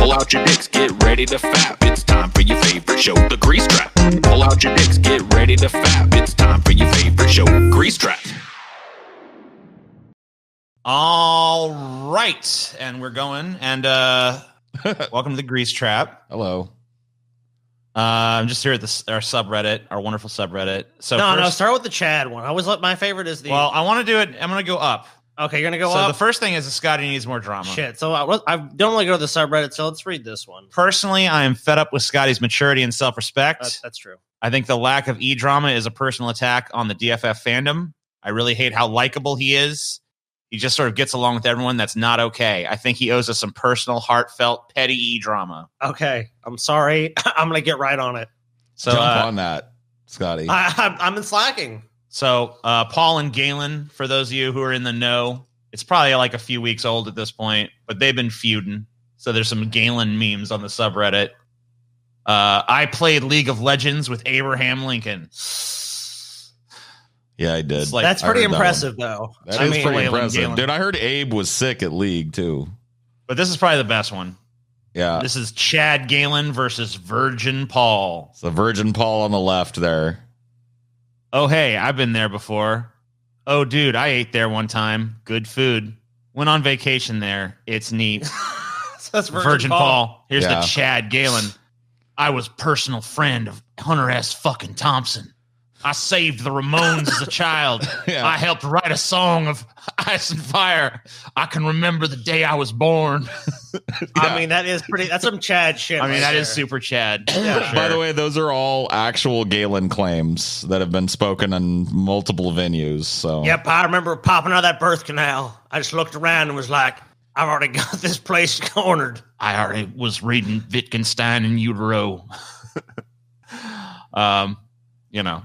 Pull out your dicks, get ready to fap. It's time for your favorite show, The Grease Trap. Pull out your dicks, get ready to fap. It's time for your favorite show, Grease Trap. All right, and we're going, and welcome to the Grease Trap. Hello. I'm just here at our subreddit, our wonderful subreddit. So no, start with the Chad one. I always let my favorite is the. Well, I want to do it. I'm going to go up. Okay, you're going to go up. up. So the first thing is that Scotty needs more drama. Shit. So I don't want to go to the subreddit. So let's read this one. Personally, I am fed up with Scotty's maturity and self-respect. That's true. I think the lack of drama is a personal attack on the DFF fandom. I really hate how likable he is. He just sort of gets along with everyone. That's not okay. I think he owes us some personal, heartfelt, petty drama. Okay, I'm sorry. I'm going to get right on it. So jump on that, Scotty. I'm in slacking. So Paul and Galen, for those of you who are in the know, it's probably like a few weeks old at this point, but they've been feuding. So there's some Galen memes on the subreddit. I played League of Legends with Abraham Lincoln. Yeah, I did. Like, that's pretty impressive, though. That is pretty impressive. Dude, I heard Abe was sick at League, too. But this is probably the best one. Yeah. This is Chad Galen versus Virgin Paul. So Virgin Paul on the left there. Oh, hey, I've been there before. Oh, dude, I ate there one time. Good food. Went on vacation there. It's neat. So that's Virgin Paul. Here's Yeah. the Chad Galen. I was personal friend of Hunter S. fucking Thompson. I saved the Ramones as a child. Yeah. I helped write a song of Ice and Fire. I can remember the day I was born. Yeah. I mean, that's some Chad shit. I mean, right that there. is super Chad. Yeah. Sure. By the way, those are all actual Galen claims that have been spoken in multiple venues. So Yep, I remember popping out of that birth canal. I just looked around and was like, I've already got this place cornered. I already was reading Wittgenstein in utero. You know.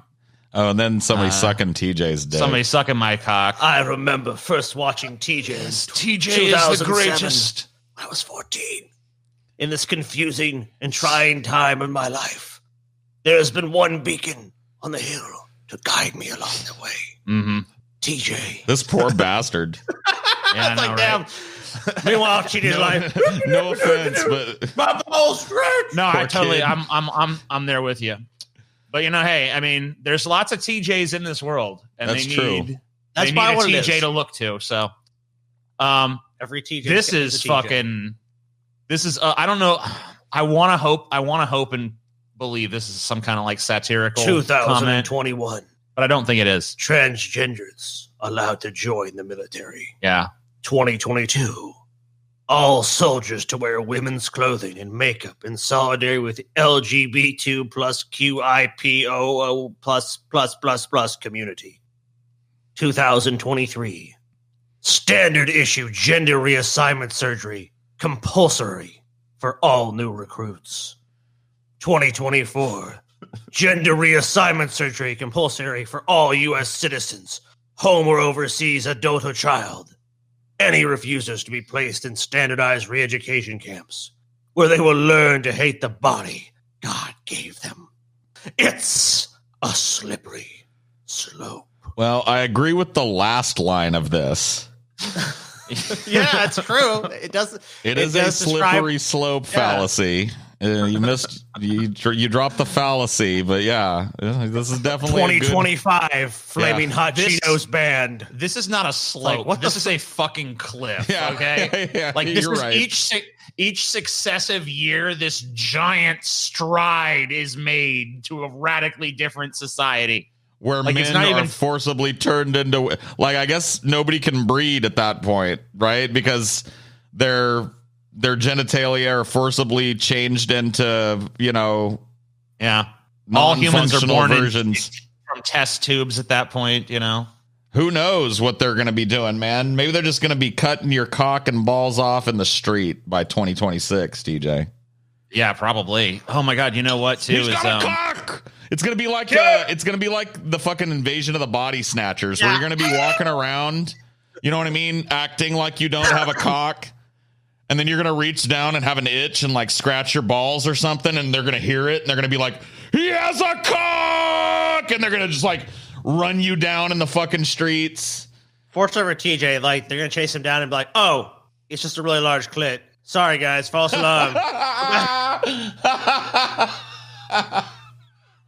Oh, and then somebody sucking TJ's dick. Somebody sucking my cock. I remember first watching TJ. TJ is the greatest. I was 14. In this confusing and trying time in my life, there has been one beacon on the hill to guide me along the way. Mm-hmm. TJ. This poor bastard. Yeah, I know, right? Damn. Meanwhile, TJ's like, No offense, but my balls stretch. No, I Poor totally. kid. I'm there with you. But you know, hey, I mean, there's lots of TJs in this world, and That's they true. need That's they probably need what a it TJ is. to look to. So, Every TJ. this is fucking. This is. I don't know. I want to hope and believe this is some kind of like satirical comment, 2021. but I don't think it is. Transgenders allowed to join the military. Yeah. 2022. All soldiers to wear women's clothing and makeup in solidarity with the LGBT plus QIPOO plus community. 2023. Standard issue gender reassignment surgery compulsory for all new recruits. 2024. Gender reassignment surgery compulsory for all U.S. citizens, home or overseas adult or child. Any refusers to be placed in standardized re-education camps where they will learn to hate the body God gave them. It's a slippery slope. well, I agree with the last line of this. Yeah, that's true. It does. It is a slippery slope fallacy. You missed. You dropped the fallacy, but yeah, this is definitely 2025 Flaming Hot This- Cheetos band. This is not a slope. what the this is a fucking cliff. Yeah. Okay. Yeah, Like this you're is right. each successive year, this giant stride is made to a radically different society. where Like, it's men not are even- forcibly turned into, like, I guess nobody can breed at that point, right? Because their genitalia are forcibly changed into, Yeah. All humans are non-functional born versions. from test tubes at that point, you know. Who knows what they're going to be doing, man? Maybe they're just going to be cutting your cock and balls off in the street by 2026, DJ. Yeah, probably. Oh my God, you know what too He's is got a cock. It's gonna be like the fucking Invasion of the Body Snatchers, where you're gonna be walking around, you know what I mean, acting like you don't have a cock, and then you're gonna reach down and have an itch and like scratch your balls or something, and they're gonna hear it and they're gonna be like, he has a cock, and they're gonna just like run you down in the fucking streets. Fortunately for TJ, like they're gonna chase him down and be like, "Oh, it's just a really large clit." Sorry, guys. False alarm.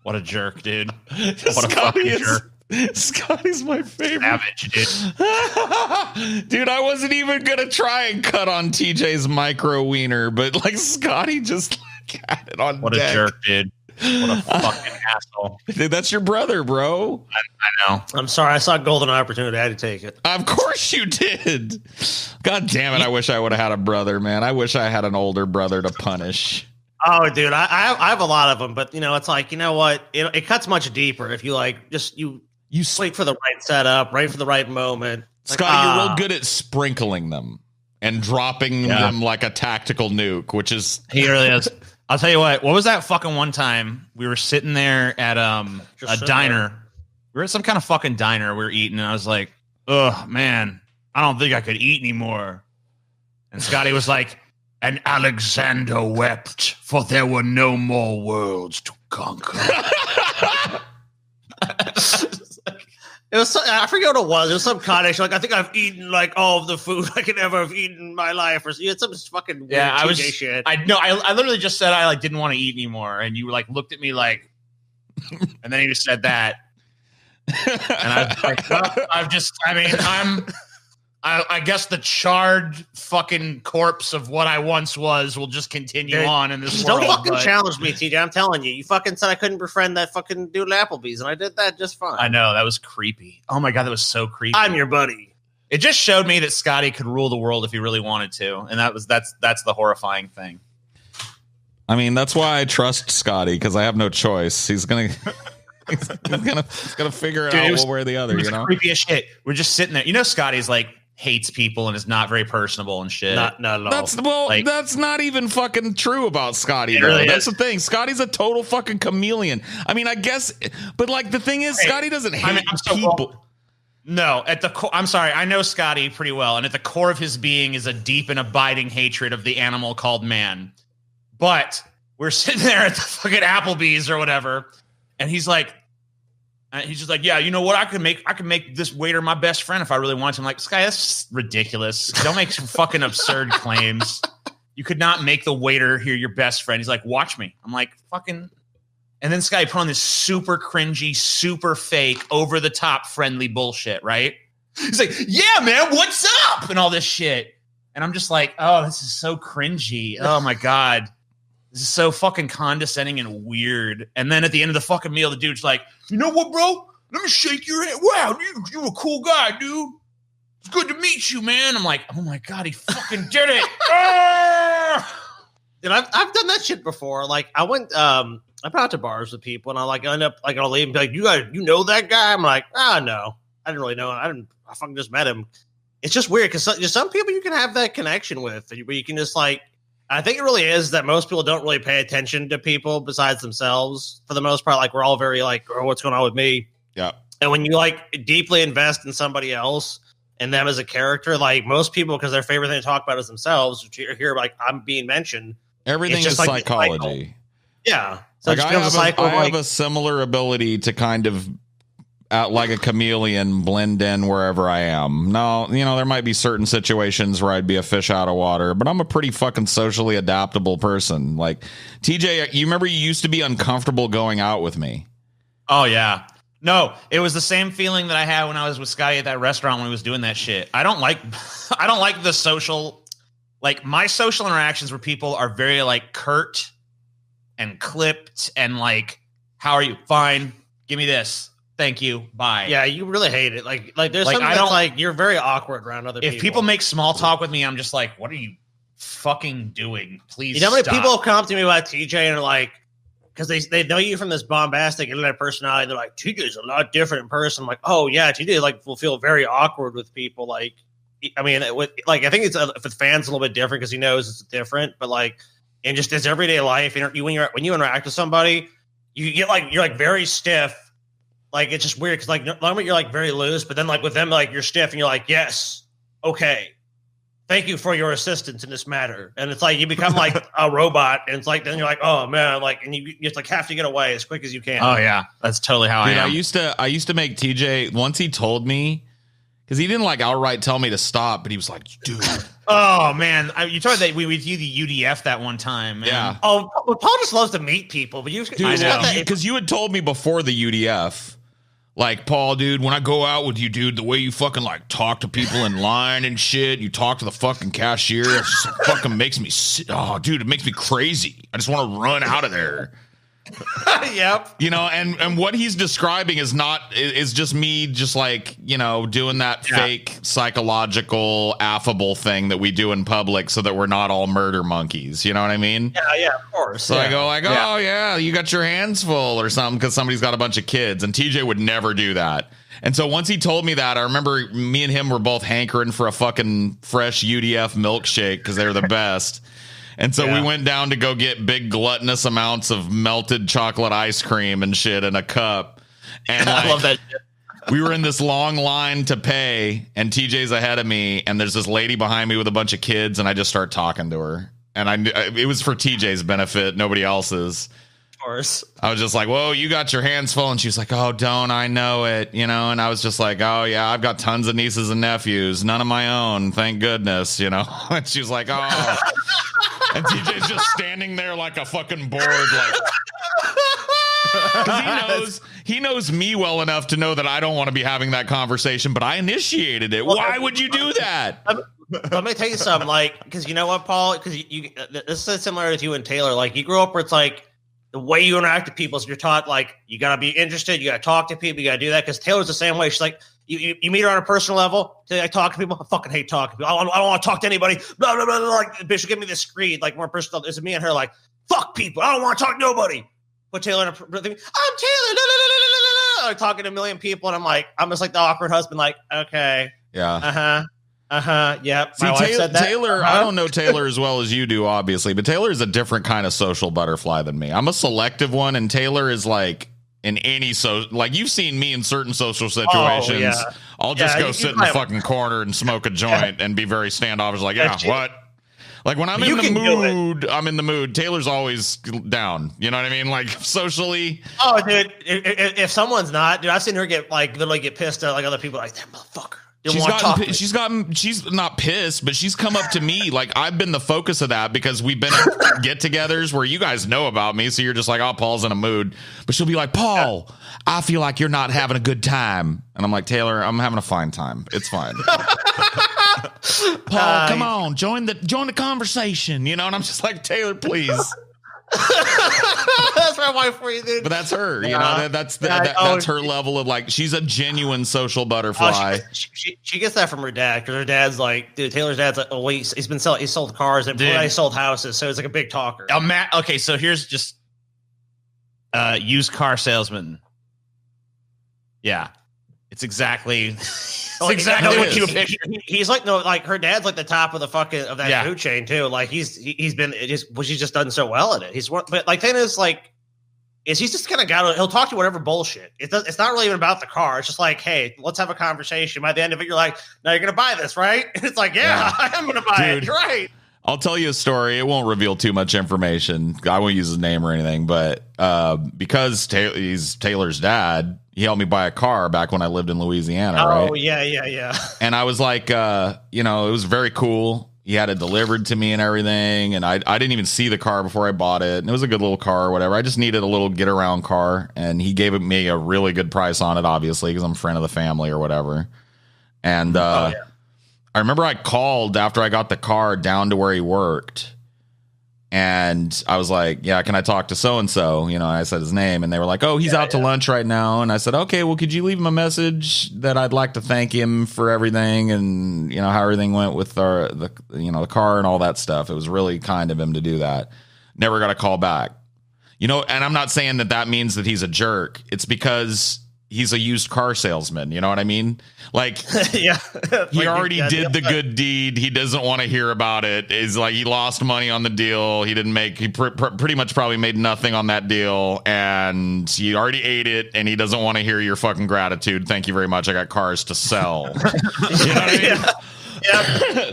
What a jerk, dude. What a Scotty fucking is, jerk. Scotty's my favorite. Savage, dude. Dude, I wasn't even going to try and cut on TJ's micro wiener, but like Scotty just like, had it on What deck. a jerk, dude. What a fucking asshole. Dude, that's your brother, bro. I know. I'm sorry. I saw a golden opportunity. I had to take it. Of course you did. God damn it. I wish I would have had a brother, man. I wish I had an older brother to punish. Oh, dude, I have a lot of them, but it's like, you know what? It cuts much deeper if you like just you wait for the right setup, right for the right moment. Like, Scotty, you're real good at sprinkling them and dropping them like a tactical nuke, which is He really is. I'll tell you what was that fucking one time we were sitting there at a diner. We were at some kind of fucking diner. We were eating, and I was like, "Oh man, I don't think I could eat anymore." And Scotty was like, "And Alexander wept, for there were no more worlds to conquer." It was I forget what it was. It was some cottage. Like, I think I've eaten like all of the food I could ever have eaten in my life, or you had some fucking weird I was. shit. I literally just said I like didn't want to eat anymore, and you like looked at me like, and then you just said that, and I was like, well, I guess the charred fucking corpse of what I once was will just continue on in this world. Don't fucking challenge me, TJ. I'm telling you. You fucking said I couldn't befriend that fucking dude at Applebee's, and I did that just fine. I know, that was creepy. Oh my God, that was so creepy. I'm your buddy. It just showed me that Scotty could rule the world if he really wanted to, and that's the horrifying thing. I mean, that's why I trust Scotty, because I have no choice. He's gonna figure it out one way or the other. You know, creepy as shit. We're just sitting there. You know, Scotty's like hates people and is not very personable and shit. Not at all. That's not even fucking true about Scotty. Really that's the thing. Scotty's a total fucking chameleon. I mean, I guess, but like the thing is, Scotty doesn't hate people. No, at the core, I'm sorry. I know Scotty pretty well, and at the core of his being is a deep and abiding hatred of the animal called man. But we're sitting there at the fucking Applebee's or whatever, and he's just like, yeah, you know what? I can make this waiter my best friend if I really want to. I'm like, Sky, that's just ridiculous. Don't make some fucking absurd claims. You could not make the waiter here your best friend. He's like, watch me. I'm like, fucking. And then Sky put on this super cringy, super fake, over the top friendly bullshit, right? He's like, yeah, man, what's up? And all this shit. And I'm just like, oh, this is so cringy. Oh my God. This is so fucking condescending and weird. And then at the end of the fucking meal, the dude's like, you know what, bro? Let me shake your hand. Wow, you're a cool guy, dude. It's good to meet you, man. I'm like, oh my God, he fucking did it. And I've done that shit before. Like, I went, I've been out to bars with people, and I like end up like I'll leave and be like, you know that guy? I'm like, no, I didn't really know him. I fucking just met him. It's just weird because some people you can have that connection with, where you can just like. I think it really is that most people don't really pay attention to people besides themselves for the most part. Like, we're all very like, oh, what's going on with me? Yeah. And when you like deeply invest in somebody else and them as a character, like most people, because their favorite thing to talk about is themselves, hear like I'm being mentioned. Everything is like psychology. Yeah. So like I have a similar ability to kind of like a chameleon blend in wherever I am. Now, you know, there might be certain situations where I'd be a fish out of water, but I'm a pretty fucking socially adaptable person. Like, TJ, you remember you used to be uncomfortable going out with me. Oh, yeah. No, it was the same feeling that I had when I was with Scotty at that restaurant when he was doing that shit. I don't like the social, like my social interactions where people are very like curt and clipped and like, how are you? Fine. Give me this. Thank you. Bye. Yeah, you really hate it. Like there's something that's like you're very awkward around other people. If people make small talk with me, I'm just like, what are you fucking doing? Please. You know how many people have come up to me about TJ and are like, because they know you from this bombastic internet personality. They're like, TJ's a lot different in person. I'm like, oh yeah, TJ like will feel very awkward with people. Like, I mean, I think it's if the fans a little bit different because he knows it's different. But like, in just his everyday life, when you interact with somebody, you get like you're like very stiff. Like, it's just weird because, like, normally you're, like, very loose, but then, like, with them, like, you're stiff, and you're like, yes, okay, thank you for your assistance in this matter. And it's like you become, like, a robot, and it's like, then you're like, oh, man, like, and you just, like, have to get away as quick as you can. Oh, yeah, that's totally how I am. I used to make TJ, once he told me, Because he didn't like outright tell me to stop, but he was like, dude. Oh man, you told that we would do the UDF that one time. Man. Yeah. Oh, well, Paul just loves to meet people, but Because you had told me before the UDF, like, Paul, dude, when I go out with you, dude, the way you fucking like talk to people in line and shit, you talk to the fucking cashier, it just fucking makes me oh, dude, it makes me crazy. I just want to run out of there. Yep. You know, and what he's describing is just me just like, you know, doing that fake psychological affable thing that we do in public so that we're not all murder monkeys. You know what I mean? Yeah, of course. So I go like, oh yeah, you got your hands full or something because somebody's got a bunch of kids, and TJ would never do that. And so once he told me that, I remember me and him were both hankering for a fucking fresh UDF milkshake because they're the best. And so we went down to go get big gluttonous amounts of melted chocolate ice cream and shit in a cup. And I love that shit. We were in this long line to pay, and TJ's ahead of me, and there's this lady behind me with a bunch of kids, and I just start talking to her. And it was for TJ's benefit, nobody else's. Of course. I was just like, whoa, you got your hands full. And she was like, oh, don't, I know it, you know. And I was just like, oh yeah, I've got tons of nieces and nephews, none of my own, thank goodness, you know. And she was like, oh. And TJ's just standing there like a fucking board, like, because he knows me well enough to know that I don't want to be having that conversation, but I initiated it. Why would you do that? Let me tell you something, like, because you know what, Paul? Because you this is similar to you and Taylor. Like, you grew up where it's like the way you interact with people. So you're taught like you gotta be interested, you gotta talk to people, you gotta do that. Because Taylor's the same way. She's like, you meet her on a personal level. I talk to people. I fucking hate talking to people. I don't want to talk to anybody. Blah blah blah. Like, bitch, give me this screed. Like, more personal. It's me and her. Like, fuck people. I don't want to talk to nobody. Put Taylor in a. I'm Taylor. Like, talking to a million people, and I'm just like the awkward husband. Like, okay. Yeah. Yep. See, My wife said that. Taylor, I don't know Taylor as well as you do, obviously, but Taylor is a different kind of social butterfly than me. I'm a selective one, and Taylor is like in any like you've seen me in certain social situations. Oh, yeah. I'll just go sit in the fucking corner and smoke a joint and be very standoffish. Like, what? Like when I'm in the mood, I'm in the mood. Taylor's always down. You know what I mean? Like socially. Oh, dude, if someone's not, dude, I've seen her get like literally get pissed at like other people. Like, that motherfucker. She's not pissed, but she's come up to me like I've been the focus of that because we've been at get-togethers where you guys know about me, so you're just like, oh, Paul's in a mood, but she'll be like, Paul, I feel like you're not having a good time, and I'm like, Taylor, I'm having a fine time. It's fine. Paul, come on, join the conversation, you know, and I'm just like, Taylor, please. That's my wife for you, dude. But that's her, you know. That's her level of like. She's a genuine social butterfly. She gets that from her dad because her dad's like, dude. Taylor's dad's like, oh, he's sold cars and he sold houses, so he's like a big talker. Okay, so here's just used car salesman. Yeah, it's exactly. Exactly what you picture. He's like her dad's like the top of the fucking of that food chain too. Like she's just done so well at it. But like Tana's like he's just kind of he'll talk to you whatever bullshit. It's not really even about the car. It's just like, hey, let's have a conversation. By the end of it, you're like, now you're gonna buy this, right? And it's like, yeah. I am gonna buy it. You're right. I'll tell you a story. It won't reveal too much information. I won't use his name or anything, but because he's Taylor's dad, he helped me buy a car back when I lived in Louisiana. Oh, right? Yeah. And I was like, it was very cool. He had it delivered to me and everything. And I didn't even see the car before I bought it. And it was a good little car or whatever. I just needed a little get around car. And he gave me a really good price on it, obviously, because I'm a friend of the family or whatever. And I remember I called after I got the car down to where he worked. And I was like, yeah, can I talk to so-and-so? You know, I said his name, and they were like, oh, he's out to lunch right now. And I said, okay, well, could you leave him a message that I'd like to thank him for everything and, you know, how everything went with the car and all that stuff. It was really kind of him to do that. Never got a call back. You know, and I'm not saying that means that he's a jerk. It's because he's a used car salesman. You know what I mean? Like, he already did the good deed. He doesn't want to hear about it. It's like he lost money on the deal. He didn't make, he pretty much probably made nothing on that deal. And he already ate it. And he doesn't want to hear your fucking gratitude. Thank you very much. I got cars to sell. You know what I mean? Yeah.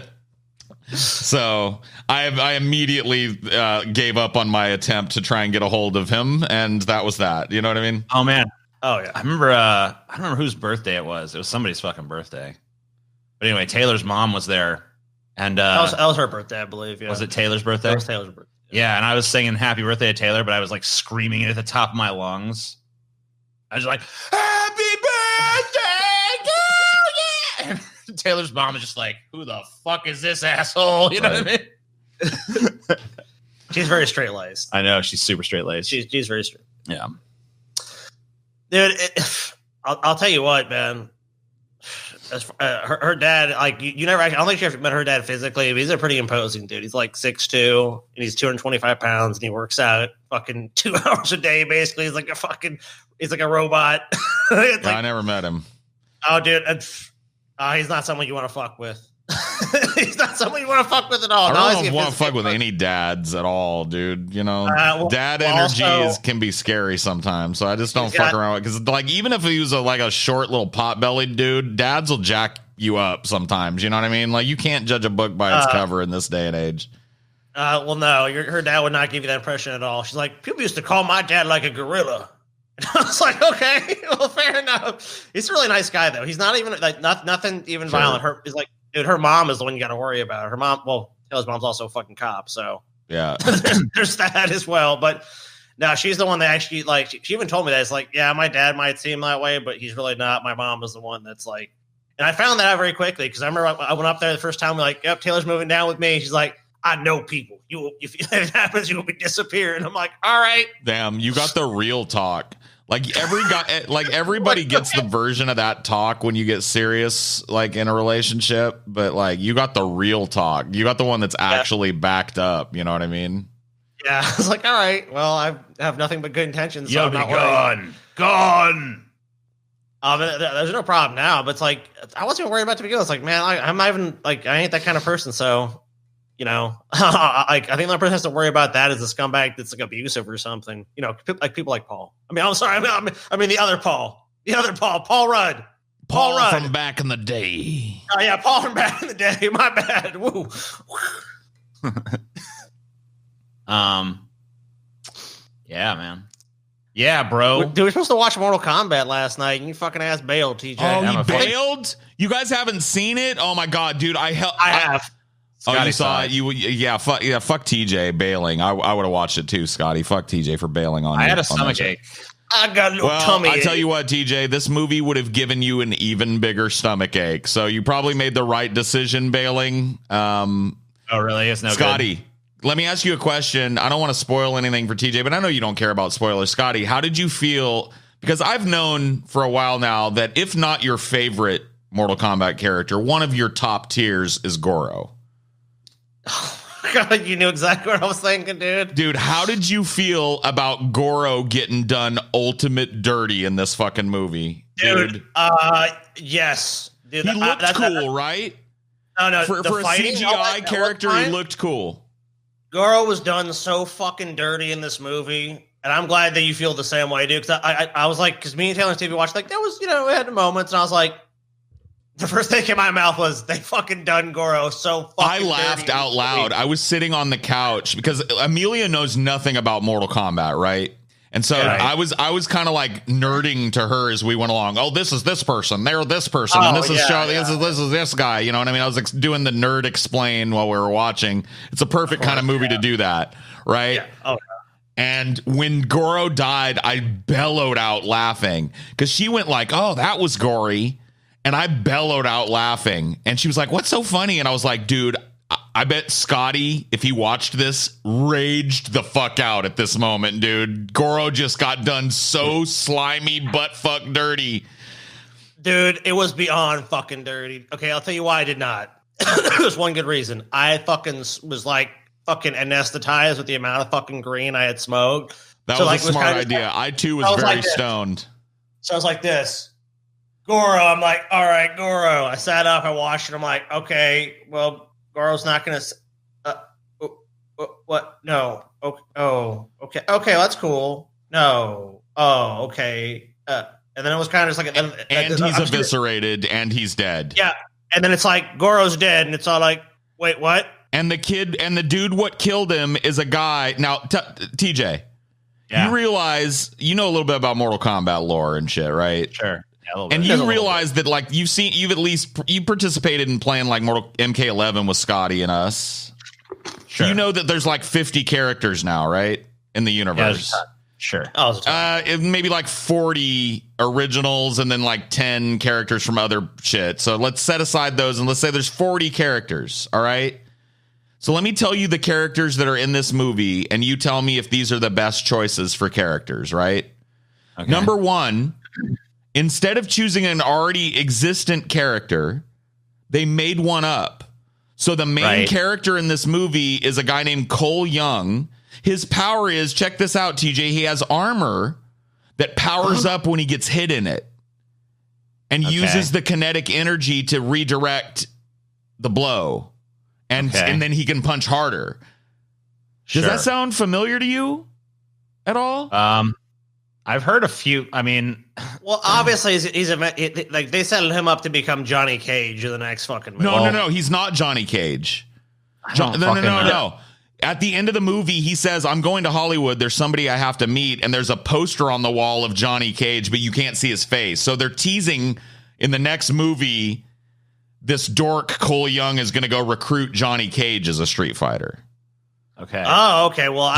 So I immediately gave up on my attempt to try and get a hold of him. And that was that. You know what I mean? Oh, man. Oh yeah, I remember. I don't remember whose birthday it was. It was somebody's fucking birthday. But anyway, Taylor's mom was there, and that was her birthday, I believe. Yeah. Was it Taylor's birthday? That was Taylor's birthday. Yeah, and I was singing "Happy Birthday" to Taylor, but I was like screaming it at the top of my lungs. I was like, "Happy birthday to you!" And Taylor's mom was just like, "Who the fuck is this asshole?" You know what I mean? She's very straight laced. I know, she's super straight laced. She's very straight. Yeah, dude. I'll tell you what, man. Her dad, like you never. I don't think you ever met her dad physically, but he's a pretty imposing dude. He's like 6'2", and he's 225 pounds, and he works out fucking 2 hours a day. Basically, he's like a robot. Like, I never met him. Oh, dude, he's not someone you want to fuck with. He's not someone you want to fuck with at all. I don't want to fuck with any dads at all, dude. You know, dad energy can be scary sometimes. So I just don't fuck around with, because like even if he was a short little pot-bellied dude, dads will jack you up sometimes. You know what I mean? Like you can't judge a book by its cover in this day and age. Well, no, her dad would not give you that impression at all. She's like, people used to call my dad like a gorilla. And I was like, okay, well, fair enough. He's a really nice guy, though. He's not even like nothing even violent. He's like, dude, her mom is the one you got to worry about. Her mom, well, Taylor's mom's also a fucking cop, so yeah, there's that as well. But no, she's the one that actually like. She even told me that it's like, yeah, my dad might seem that way, but he's really not. My mom is the one that's like, and I found that out very quickly because I remember I went up there the first time. Like, yep, Taylor's moving down with me. She's like, I know people. If it happens, you will be disappearing. I'm like, all right. Damn, you got the real talk. Like everybody gets the version of that talk when you get serious, like in a relationship. But like, you got the real talk. You got the one that's actually backed up. You know what I mean? Yeah. I was like, all right. Well, I have nothing but good intentions. So you'll be gone. There's no problem now. But it's like, I wasn't even worried about it to begin with. It's like, man, I'm not even like, I ain't that kind of person. So. You know, I think the only person has to worry about that is a scumbag that's like abusive or something. You know, like people like Paul. I mean, I'm sorry. I mean the other Paul. Paul Rudd. Paul Rudd from back in the day. Oh yeah, Paul from back in the day. My bad. Woo. Yeah, man. Yeah, bro. Dude, we were supposed to watch Mortal Kombat last night, and you fucking ass bailed, TJ. Oh, you bailed? You guys haven't seen it? Oh my god, dude! I have. Scotty, you saw it. Fuck TJ bailing. I would have watched it too, Scotty. Fuck TJ for bailing on. I had a stomach ache. I got a little tummy ache. I tell you what, TJ, this movie would have given you an even bigger stomach ache. So you probably made the right decision bailing. Oh, really? It's no Scotty, good. Let me ask you a question. I don't want to spoil anything for TJ, but I know you don't care about spoilers. Scotty, how did you feel? Because I've known for a while now that if not your favorite Mortal Kombat character, one of your top tiers is Goro. God, you knew exactly what I was thinking, dude. Dude, how did you feel about Goro getting done ultimate dirty in this fucking movie? Dude, yes. Dude, he looked cool, right? No, for a CGI character, he looked cool. Goro was done so fucking dirty in this movie, and I'm glad that you feel the same way, dude. Because I was like, because me and Taylor and Stevie watched, like, that was, we had moments, and I was like, the first thing in my mouth was they fucking done Goro so fucking I laughed out loud. I was sitting on the couch because Amelia knows nothing about Mortal Kombat, right? And so I was kind of like nerding to her as we went along. Oh, this is this person. They're this person. And this is this is this guy. You know what I mean? I was doing the nerd explain while we were watching. It's a perfect kind of movie to do that, right? Yeah. Oh, and when Goro died, I bellowed out laughing because she went like, "Oh, that was gory." And I bellowed out laughing. And she was like, "What's so funny?" And I was like, dude, I bet Scotty, if he watched this, raged the fuck out at this moment, dude. Goro just got done so slimy, butt fuck dirty. Dude, it was beyond fucking dirty. Okay, I'll tell you why I did not. There's one good reason. I fucking was like fucking anesthetized with the amount of fucking green I had smoked. That was a smart idea. I too was very stoned. So I was like this. Goro, I'm like, all right, Goro. I sat up, I watched it. I'm like, okay, well, Goro's not going to. What? No. Okay, that's cool. No. Oh, okay. And then it was kind of just like, and he's eviscerated, and he's dead. Yeah, and then it's like Goro's dead, and it's all like, wait, what? And the kid and the dude, what killed him is a guy. Now, TJ, you realize you know a little bit about Mortal Kombat lore and shit, right? Sure. And you realize that, like, you participated in playing like Mortal MK11 with Scotty and us. Sure. You know that there's like 50 characters now, right? In the universe. Yeah, sure. Maybe like 40 originals and then like 10 characters from other shit. So let's set aside those and let's say there's 40 characters. All right. So let me tell you the characters that are in this movie, and you tell me if these are the best choices for characters, right? Okay. Number one, instead of choosing an already existent character, they made one up. So the main character in this movie is a guy named Cole Young. His power is, check this out, TJ, he has armor that powers up when he gets hit in it and uses the kinetic energy to redirect the blow. And then he can punch harder. Does that sound familiar to you at all? I've heard a few. I mean, well, obviously he's like they set him up to become Johnny Cage in the next fucking movie. No. He's not Johnny Cage. No. At the end of the movie, he says, "I'm going to Hollywood. There's somebody I have to meet," and there's a poster on the wall of Johnny Cage, but you can't see his face. So they're teasing in the next movie. This dork Cole Young is going to go recruit Johnny Cage as a Street Fighter. Okay. Oh, okay. Well,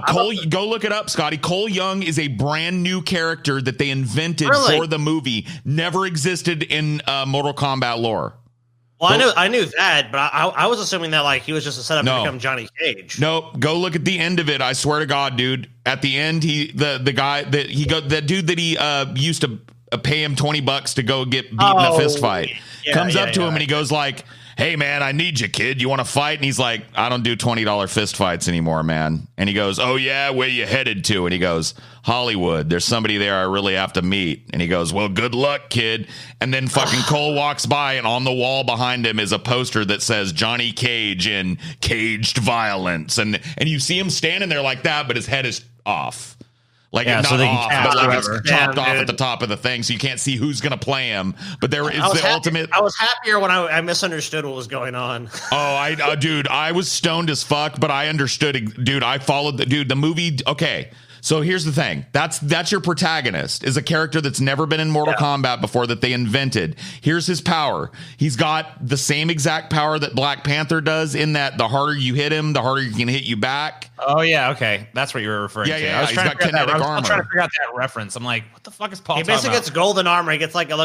Cole. Go look it up, Scotty. Cole Young is a brand new character that they invented for the movie. Never existed in Mortal Kombat lore. Well, I knew that, but I was assuming that like he was just a setup to become Johnny Cage. Nope. Go look at the end of it. I swear to God, dude. At the end, the guy that the dude that he used to pay him $20 to go get beat in a fist fight. Comes up to him and he goes like, "Hey man, I need you, kid. You want to fight?" And he's like, "I don't do $20 fist fights anymore, man." And he goes, "Oh yeah, where you headed to?" And he goes, "Hollywood. There's somebody there I really have to meet." And he goes, "Well, good luck, kid." And then fucking Cole walks by, and on the wall behind him is a poster that says Johnny Cage in Caged Violence. And you see him standing there like that, but his head is off. Like not so off, but like it's chopped off at the top of the thing, so you can't see who's going to play him. But there is the ultimate. I was happier when I misunderstood what was going on. Dude, I was stoned as fuck, but I understood. Dude, I followed the movie. Okay, so here's the thing. That's your protagonist, is a character that's never been in Mortal Kombat before that they invented. Here's his power. He's got the same exact power that Black Panther does, in that the harder you hit him, the harder he can hit you back. Oh yeah, okay, that's what you were referring to. Yeah, I was trying to figure out that. I was trying to figure out that reference. I'm like, what the fuck is Paul? He basically gets golden armor. He gets like a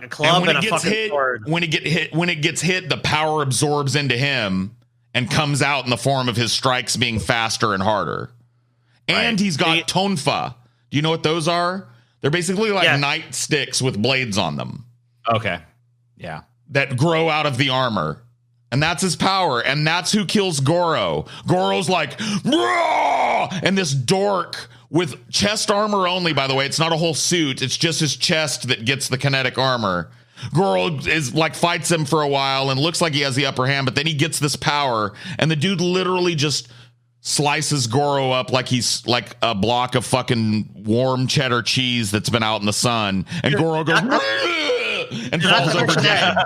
club and a fucking sword. When it gets hit, the power absorbs into him and comes out in the form of his strikes being faster and harder. And he's got tonfa. Do you know what those are? They're basically like nightsticks with blades on them. Okay. Yeah. That grow out of the armor. And that's his power. And that's who kills Goro. Goro's like, "Roar!" And this dork with chest armor only, by the way. It's not a whole suit. It's just his chest that gets the kinetic armor. Goro is like fights him for a while and looks like he has the upper hand, but then he gets this power. And the dude literally just slices Goro up like he's like a block of fucking warm cheddar cheese that's been out in the sun. And Goro goes and falls over dead.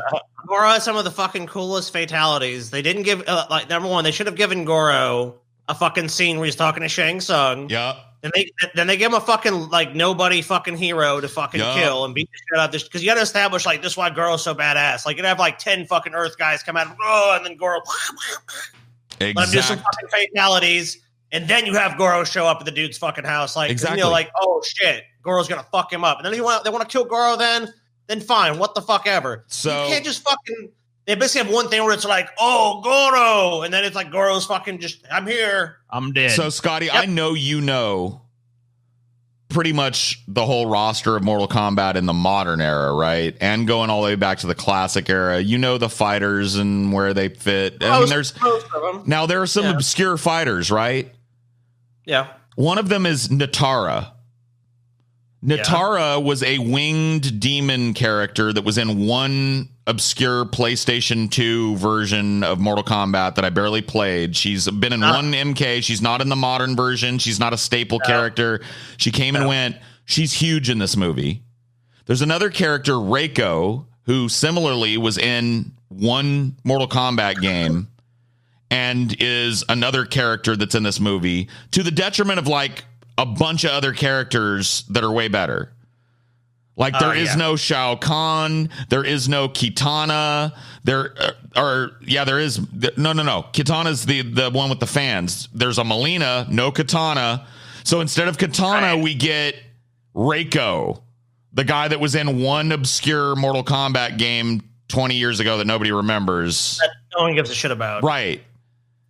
Goro has some of the fucking coolest fatalities. They didn't give number one, they should have given Goro a fucking scene where he's talking to Shang Tsung. Yeah. And then they give him a fucking like nobody fucking hero to fucking kill and beat the shit out of this, because you got to establish like this is why Goro's so badass. Like you'd have like 10 fucking Earth guys come out and then Goro let him do some fucking fatalities, and then you have Goro show up at the dude's fucking house. Like, like, oh shit, Goro's gonna fuck him up, and then they want to kill Goro. Then fine, what the fuck ever. So you can't just fucking. They basically have one thing where it's like, oh Goro, and then it's like Goro's fucking just, I'm here, I'm dead. So Scotty, I know you know pretty much the whole roster of Mortal Kombat in the modern era, right? And going all the way back to the classic era. You know the fighters and where they fit. I mean, there's most of them. Now there are some obscure fighters, right? Yeah. One of them is Natara. Natara was a winged demon character that was in one obscure PlayStation 2 version of Mortal Kombat that I barely played. She's been in one MK. She's not in the modern version. She's not a staple character. She came and went. She's huge in this movie. There's another character, Reiko, who similarly was in one Mortal Kombat game and is another character that's in this movie, to the detriment of like a bunch of other characters that are way better. Like there is no Shao Kahn, there is no Kitana, there is no. Kitana's the one with the fans. There's a Melina, no Kitana. So instead of Kitana, we get Reiko, the guy that was in one obscure Mortal Kombat game 20 years ago that nobody remembers. That no one gives a shit about. Right.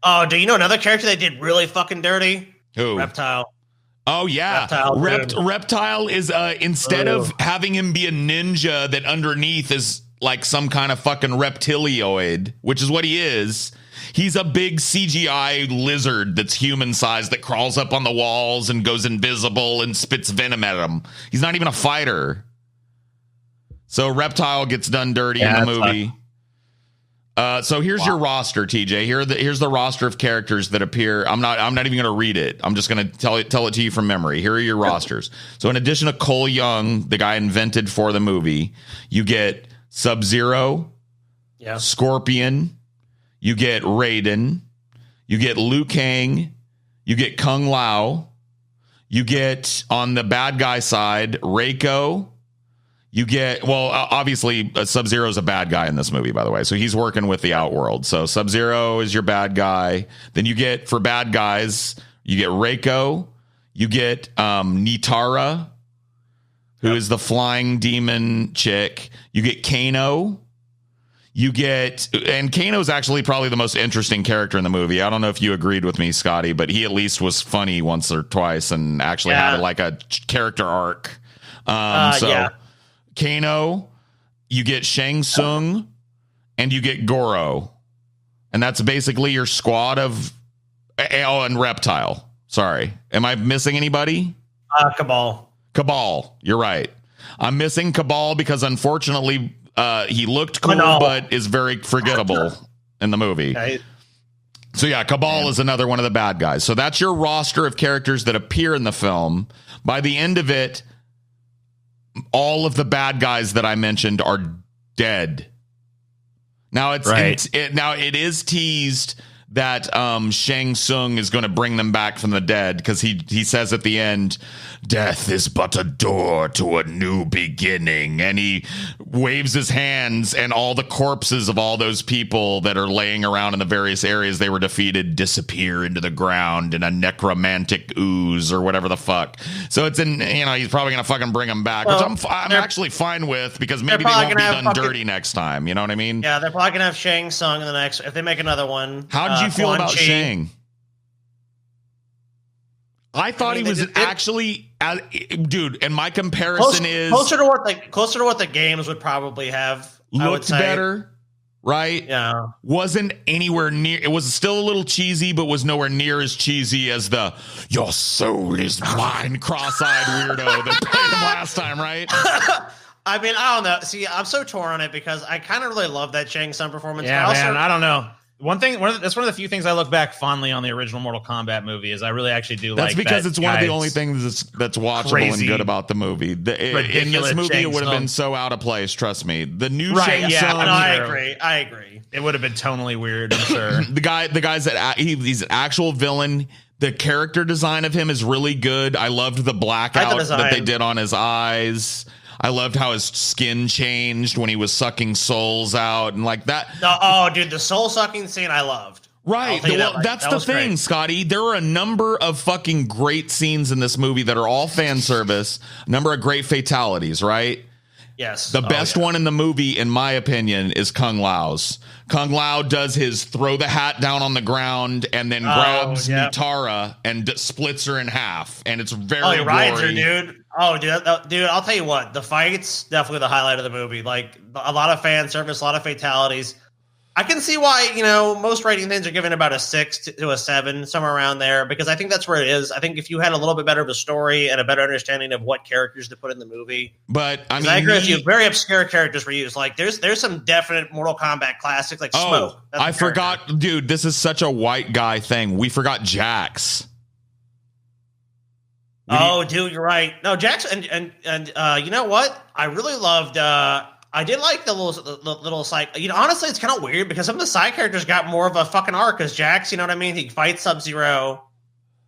Oh, do you know another character they did really fucking dirty? Who? Reptile. Oh, yeah. Reptile is, instead of having him be a ninja that underneath is like some kind of fucking reptilioid, which is what he is, he's a big CGI lizard that's human sized that crawls up on the walls and goes invisible and spits venom at him. He's not even a fighter. So Reptile gets done dirty in the movie. So here's your roster, TJ. Here's the roster of characters that appear. I'm not even going to read it. I'm just going to tell it to you from memory. Here are your rosters. So in addition to Cole Young, the guy invented for the movie, you get Sub-Zero, Scorpion, you get Raiden, you get Liu Kang, you get Kung Lao, you get on the bad guy side Reiko. You get, obviously, Sub-Zero is a bad guy in this movie, by the way. So he's working with the Outworld. So Sub-Zero is your bad guy. Then you get, for bad guys, you get Reiko. You get Nitara, who is the flying demon chick. You get Kano. And Kano's actually probably the most interesting character in the movie. I don't know if you agreed with me, Scotty, but he at least was funny once or twice and actually had like a character arc. Kano, you get Shang Tsung, and you get Goro. And that's basically your squad of... Oh, and Reptile. Sorry. Am I missing anybody? Cabal. Cabal. You're right. I'm missing Cabal because, unfortunately, he looked cool, but is very forgettable in the movie. Okay. So, yeah, Cabal is another one of the bad guys. So that's your roster of characters that appear in the film. By the end of it, all of the bad guys that I mentioned are dead. Now it is teased that Shang Tsung is going to bring them back from the dead because he says at the end, death is but a door to a new beginning, and he waves his hands and all the corpses of all those people that are laying around in the various areas they were defeated disappear into the ground in a necromantic ooze or whatever the fuck. So it's he's probably going to fucking bring them back, which I'm actually fine with because maybe they won't be done dirty next time. You know what I mean? Yeah, they're probably going to have Shang Tsung in the next, if they make another one. How did you feel about Shang? I thought he was actually, dude. And my comparison is closer to what the games would probably have. Looked better, right? Yeah, wasn't anywhere near. It was still a little cheesy, but was nowhere near as cheesy as the "Your soul is mine" cross-eyed weirdo that played him last time, right? I mean, I don't know. See, I'm so torn on it because I kind of really love that Shang Tsung performance. Yeah, man, I don't know. That's one of the few things I look back fondly on the original Mortal Kombat movie is I really actually do that's because it's one of the only things that's watchable and good about the movie. In this movie, it would have been so out of place. Trust me. The new Shang Tsung. I agree. It would have been tonally weird. I'm sure. the guy's that he's an actual villain. The character design of him is really good. I loved the blackout that they did on his eyes. I loved how his skin changed when he was sucking souls out and like that. Oh, dude, the soul sucking scene I loved. Right. That's the thing, great. Scotty. There are a number of fucking great scenes in this movie that are all fan service. A number of great fatalities, right? Yes. The best one in the movie, in my opinion, is Kung Lao's. Kung Lao does his throw the hat down on the ground and then grabs Nitara and splits her in half. And it's very he rides her, dude. Oh, dude, I'll tell you what. The fight's definitely the highlight of the movie. Like, a lot of fan service, a lot of fatalities. I can see why, most rating things are given about a 6 to a 7, somewhere around there, because I think that's where it is. I think if you had a little bit better of a story and a better understanding of what characters to put in the movie. But I mean, I agree with you. Very obscure characters were used. Like there's some definite Mortal Kombat classics like Smoke. I forgot, dude, this is such a white guy thing. We forgot Jax. Dude, you're right. No, Jax and you know what? I really loved I did like the little side. Honestly, it's kind of weird because some of the side characters got more of a fucking arc. Because Jax, you know what I mean? He fights Sub-Zero.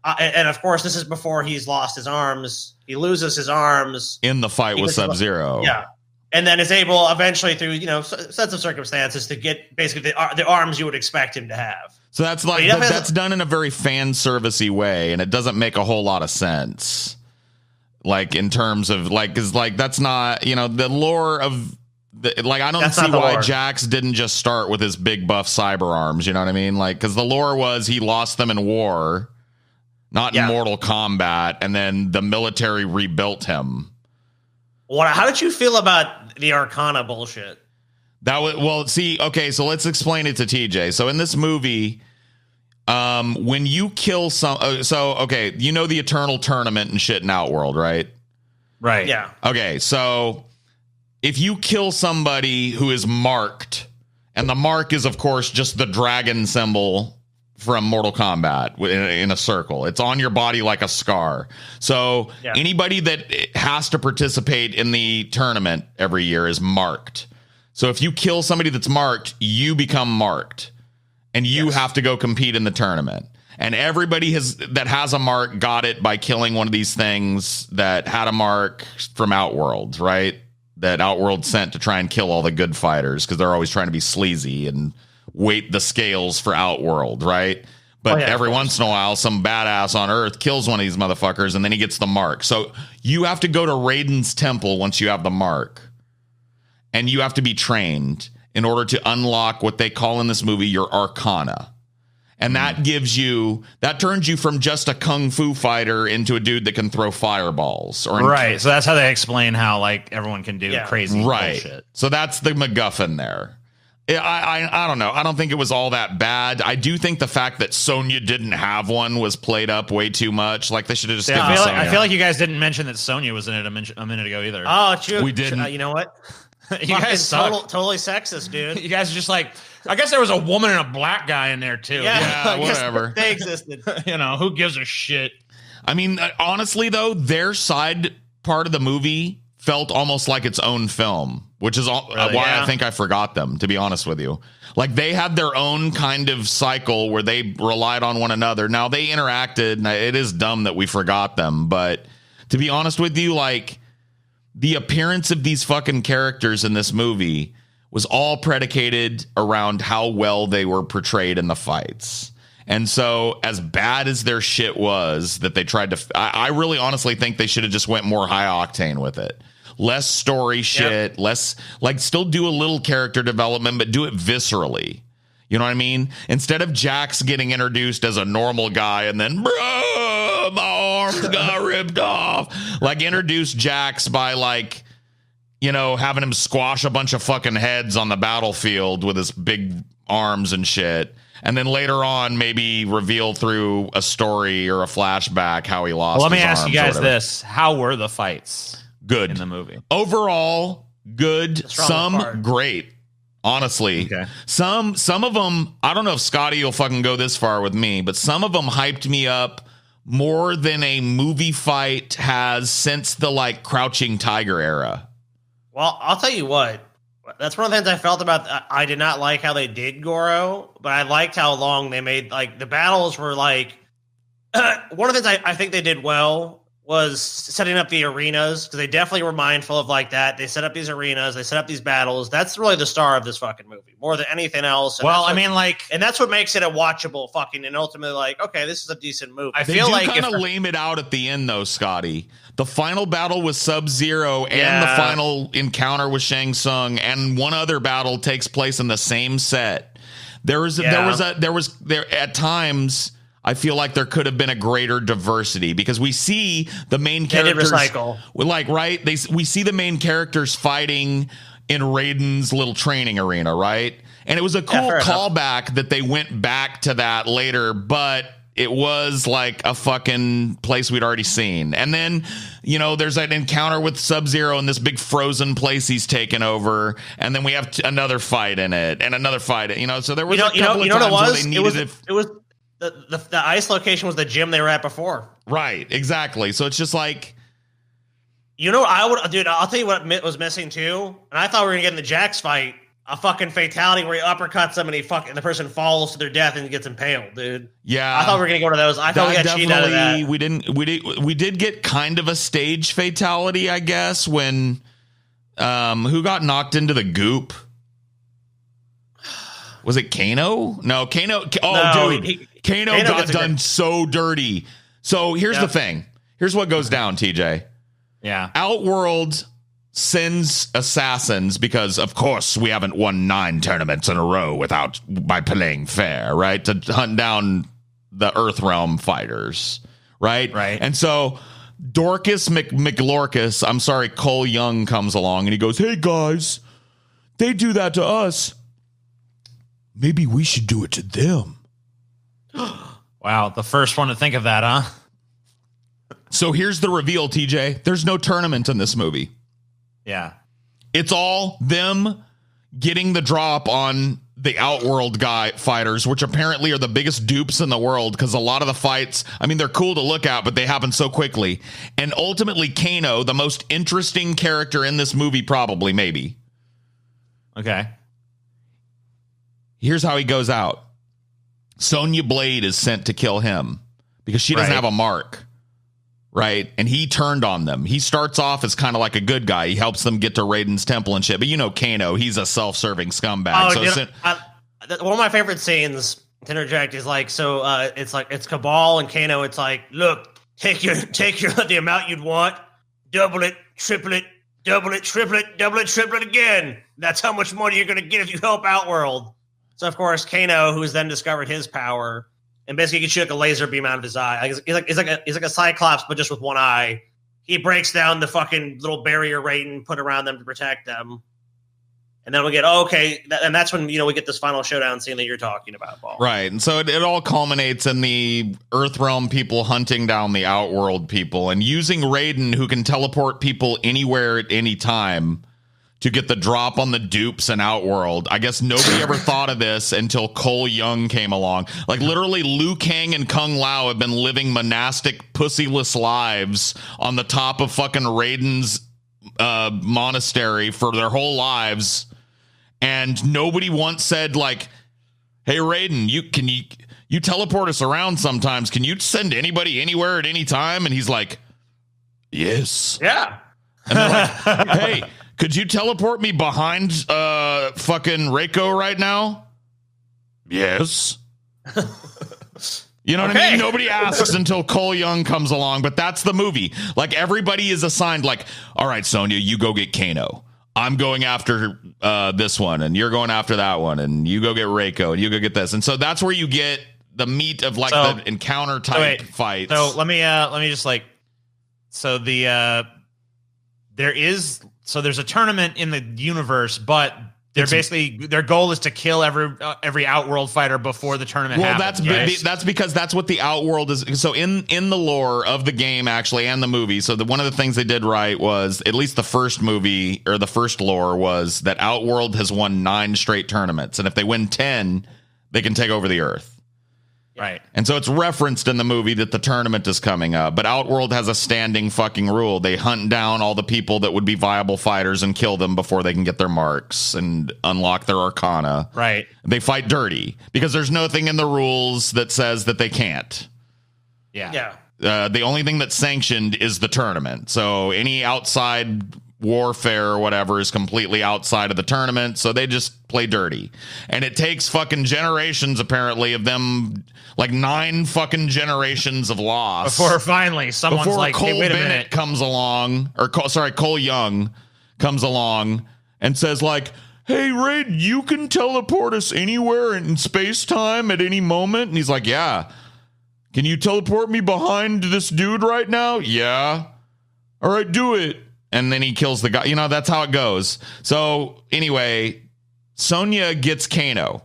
And of course, this is before he's lost his arms. He loses his arms in the fight with Sub-Zero. Yeah. And then is able eventually through, sets of circumstances to get basically the arms you would expect him to have. So that's like, that's done in a very fan servicey way. And it doesn't make a whole lot of sense. Like in terms of like, cause like, that's not, the lore of I don't see why Jax didn't just start with his big buff cyber arms. You know what I mean? Like, cause the lore was he lost them in war. Not in Mortal Kombat, and then the military rebuilt him. How did you feel about the Arcana bullshit? Okay, so let's explain it to TJ. So in this movie, when you kill the Eternal Tournament and shit in Outworld, right? Right. Yeah. Okay, so if you kill somebody who is marked, and the mark is, of course, just the dragon symbol from Mortal Kombat in a circle. It's on your body like a scar. So anybody that has to participate in the tournament every year is marked. So if you kill somebody that's marked, you become marked. And you have to go compete in the tournament. And everybody that has a mark got it by killing one of these things that had a mark from Outworld, right? That Outworld sent to try and kill all the good fighters because they're always trying to be sleazy and weight the scales for Outworld, right? But every once in a while, some badass on Earth kills one of these motherfuckers, and then he gets the mark. So you have to go to Raiden's temple once you have the mark, and you have to be trained in order to unlock what they call in this movie your Arcana. And that turns you from just a kung fu fighter into a dude that can throw fireballs. So that's how they explain how like everyone can do crazy bullshit. So that's the MacGuffin there. I don't know. I don't think it was all that bad. I do think the fact that Sonya didn't have one was played up way too much. Like they should have just. Yeah, I feel like you guys didn't mention that Sonya was in it a minute ago either. Oh, true. We didn't. You know what? You guys suck. Totally sexist, dude. You guys are just like. I guess there was a woman and a black guy in there too. Yeah, whatever. They existed. Who gives a shit? I mean, honestly, though, their side part of the movie felt almost like its own film, which is why I think I forgot them, to be honest with you. Like they had their own kind of cycle where they relied on one another. Now they interacted, and it is dumb that we forgot them. But to be honest with you, like the appearance of these fucking characters in this movie was all predicated around how well they were portrayed in the fights. And so as bad as their shit was that they tried to, I really honestly think they should have just went more high octane with it. Less story shit, less like still do a little character development, but do it viscerally. You know what I mean? Instead of Jax getting introduced as a normal guy and then, bro, my arms got ripped off. Like introduce Jax by like, having him squash a bunch of fucking heads on the battlefield with his big arms and shit. And then later on, maybe reveal through a story or a flashback how he lost. Let me ask you guys this. How were the fights? Good. In the movie. Overall, good. Some great. Honestly. Okay. Some of them, I don't know if Scotty will fucking go this far with me, but some of them hyped me up more than a movie fight has since the like Crouching Tiger era. Well, I'll tell you what. That's one of the things I felt about. I did not like how they did Goro, but I liked how long they made. Like the battles were like. One of the things I think they did well was setting up the arenas because they definitely were mindful of like that. They set up these arenas, they set up these battles. That's really the star of this fucking movie, more than anything else. And and that's what makes it a watchable fucking and ultimately like, okay, this is a decent movie. I feel like kind of lame it out at the end though, Scotty. The final battle with Sub-Zero and the final encounter with Shang Tsung and one other battle takes place in the same set. There at times. I feel like there could have been a greater diversity because we see the main characters we see the main characters fighting in Raiden's little training arena, right? And it was a cool callback that they went back to that later, but it was like a fucking place we'd already seen. And then, there's that encounter with Sub-Zero in this big frozen place he's taken over. And then we have another fight in it and another fight. So there was a couple of times where they needed it was the ice location was the gym they were at before. Right, exactly. So it's just like, I'll tell you what was missing too. And I thought we were gonna get in the Jax fight. a fucking fatality where he uppercuts them and the person falls to their death and gets impaled, dude. Yeah, I thought we were gonna go to those. I thought we got cheated out of that. We did get kind of a stage fatality, I guess, when who got knocked into the goop? Was it Kano? No, Kano. Oh, no, dude, Kano got done so dirty. So here's the thing. Here's what goes down, TJ. Yeah, Outworld sends assassins because, of course, we haven't won 9 tournaments in a row by playing fair, right? To hunt down the Earthrealm fighters, right? Right. And so Dorcas McLorcas, I'm sorry, Cole Young comes along and he goes, "Hey guys, they do that to us. Maybe we should do it to them." Wow, the first one to think of that, huh? So here's the reveal, TJ. There's no tournament in this movie. Yeah. It's all them getting the drop on the Outworld fighters, which apparently are the biggest dupes in the world because a lot of the fights, I mean, they're cool to look at, but they happen so quickly. And ultimately, Kano, the most interesting character in this movie, probably, maybe. Okay. Here's how he goes out. Sonya Blade is sent to kill him because she doesn't have a mark. Right. And he turned on them. He starts off as kind of like a good guy. He helps them get to Raiden's temple and shit. But you know, Kano, he's a self-serving scumbag. One of my favorite scenes to interject is like, it's Cabal and Kano. It's like, look, take your the amount you'd want, double it, triple it, double it, triple it, double it, triple it again. That's how much money you're going to get if you help Outworld. So of course, Kano, who's then discovered his power, and basically he can shoot like a laser beam out of his eye. He's like a Cyclops, but just with one eye. He breaks down the fucking little barrier Raiden put around them to protect them. And then we get, and that's when, we get this final showdown scene that you're talking about, Paul. Right. And so it all culminates in the Earthrealm people hunting down the Outworld people and using Raiden, who can teleport people anywhere at any time, to get the drop on the dupes and Outworld. I guess nobody ever thought of this until Cole Young came along. Like, literally, Liu Kang and Kung Lao have been living monastic, pussyless lives on the top of fucking Raiden's monastery for their whole lives. And nobody once said, like, "Hey, Raiden, you teleport us around sometimes. Can you send anybody anywhere at any time?" And he's like, "Yes." Yeah. And they're like, "Hey, could you teleport me behind fucking Reiko right now?" "Yes." You know what I mean? Nobody asks until Cole Young comes along, but that's the movie. Like, everybody is assigned, like, "All right, Sonya, you go get Kano. I'm going after this one, and you're going after that one, and you go get Reiko, and you go get this." And so that's where you get the meat of like the encounter type fights. So let me just like, there's a tournament in the universe, but their goal is to kill every Outworld fighter before the tournament happens. That's because that's what the Outworld is. So in the lore of the game, actually, and the movie, so one of the things they did right was, at least the first movie or the first lore, was that Outworld has won 9 straight tournaments, and if they win 10, they can take over the Earth. Right. And so it's referenced in the movie that the tournament is coming up. But Outworld has a standing fucking rule. They hunt down all the people that would be viable fighters and kill them before they can get their marks and unlock their arcana. Right. They fight dirty because there's nothing in the rules that says that they can't. Yeah. Yeah. The only thing that's sanctioned is the tournament. So any outside warfare or whatever is completely outside of the tournament. So they just play dirty. And it takes fucking generations, apparently, of them, like 9 fucking generations of loss. Before finally someone's like, Cole "Hey, wait a Bennett minute." comes along, Cole Young comes along and says, like, "Hey, Raiden, you can teleport us anywhere in space-time at any moment?" And he's like, "Yeah." "Can you teleport me behind this dude right now?" "Yeah." "All right, do it." And then he kills the guy. That's how it goes. So anyway, Sonya gets Kano.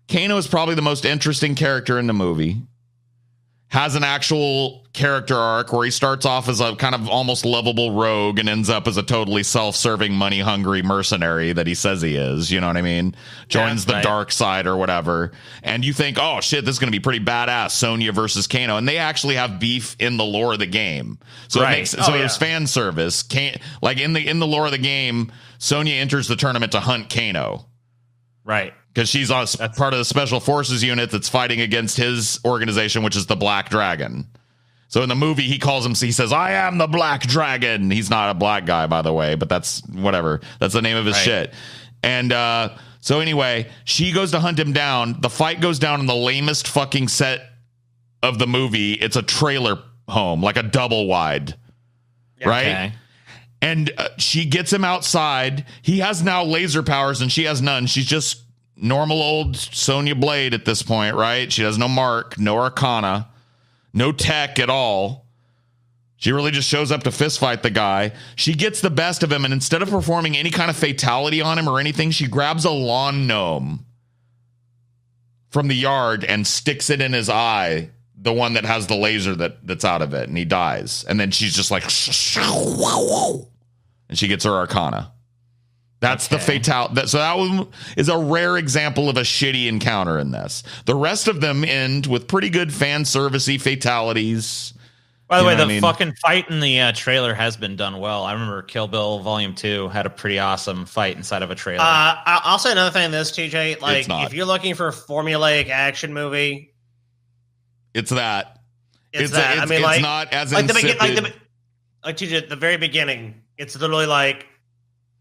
Kano is probably the most interesting character in the movie. Has an actual character arc where he starts off as a kind of almost lovable rogue and ends up as a totally self-serving, money-hungry mercenary that he says he is. You know what I mean? Joins the dark side or whatever. And you think, oh, shit, this is going to be pretty badass, Sonya versus Kano. And they actually have beef in the lore of the game. So there's fan service. Like in the lore of the game, Sonya enters the tournament to hunt Kano. Right. Because she's on part of the special forces unit that's fighting against his organization, which is the Black Dragon. So in the movie, he says, I am the Black Dragon. He's not a black guy, by the way, but that's whatever. That's the name of his shit. And so anyway, she goes to hunt him down. The fight goes down in the lamest fucking set of the movie. It's a trailer home, like a double wide. Right? Okay. And she gets him outside. He has now laser powers and she has none. She's just normal old Sonya Blade at this point, right? She has no mark, no arcana, no tech at all. She really just shows up to fist fight the guy. She gets the best of him, and instead of performing any kind of fatality on him or anything, she grabs a lawn gnome from the yard and sticks it in his eye, the one that has the laser that's out of it, and he dies. And then she's just like, and she gets her arcana. That's the fatality. So that one is a rare example of a shitty encounter in this. The rest of them end with pretty good fan servicey fatalities. By the way, the fucking fight in the trailer has been done well. I remember Kill Bill Volume 2 had a pretty awesome fight inside of a trailer. I'll say another thing in this, TJ. Like, if you're looking for a formulaic action movie, it's that. It's that. I mean, it's not as like insipid. Like TJ, at the very beginning, it's literally like,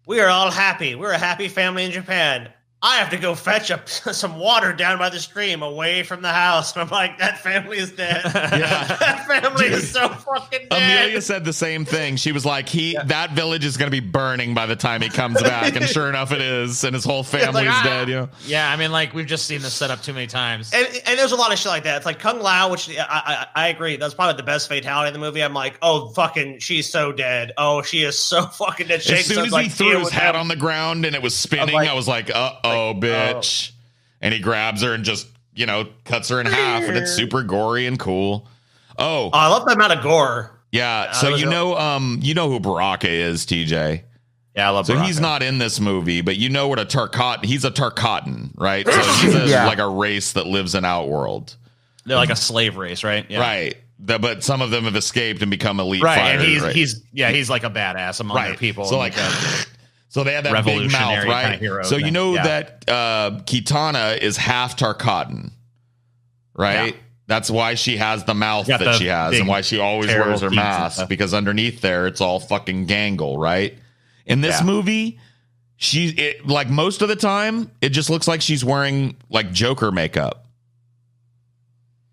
we are all happy. We're a happy family in Japan. I have to go fetch some water down by the stream away from the house. And I'm like, that family is dead. Yeah. That family is so fucking dead. Amelia said the same thing. She was like, that village is going to be burning by the time he comes back. And sure enough, it is. And his whole family's dead. Yeah, I mean, like, we've just seen this set up too many times. And there's a lot of shit like that. It's like Kung Lao, which I agree. That's probably the best fatality in the movie. I'm like, oh, fucking, she's so dead. Oh, she is so fucking dead. As soon as he threw his hat on the ground and it was spinning, I was like, oh, bitch. And he grabs her and just, cuts her in half, and it's super gory and cool. Oh, I love that amount of gore. Yeah. So you know who Baraka is, TJ. Yeah, I love Baraka. So Baraka. he's not in this movie, but you know what he's a Tarkatan, right? So he's like a race that lives in Outworld. They're like a slave race, right? Yeah. Right. But some of them have escaped and become elite fighters. And he's like a badass among their people. So like so they have that big mouth, right? Kind of hero so you know that Kitana is half Tarkatan, right? Yeah. That's why she has the mouth that she has and why she always wears her mask, because underneath there, it's all fucking gangle, right? In this movie, like most of the time, it just looks like she's wearing like Joker makeup.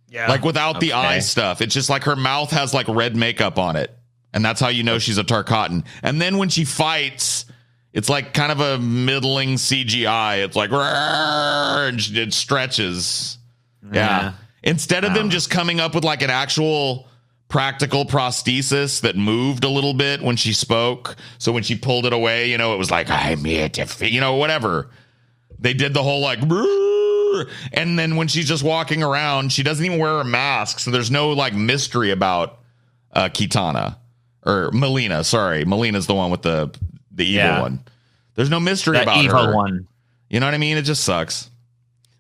Yeah. Like without the eye stuff. It's just like her mouth has like red makeup on it. And that's how you know she's a Tarkatan. And then when she fights, it's like kind of a middling CGI. It's like, and it stretches. Yeah. Instead of them just coming up with like an actual practical prosthesis that moved a little bit when she spoke. So when she pulled it away, it was like, I'm here to, whatever. They did the whole like, and then when she's just walking around, she doesn't even wear a mask. So there's no like mystery about Kitana or Melina. Sorry. Melina's the one with the evil one. There's no mystery about evil her. One. You know what I mean? It just sucks.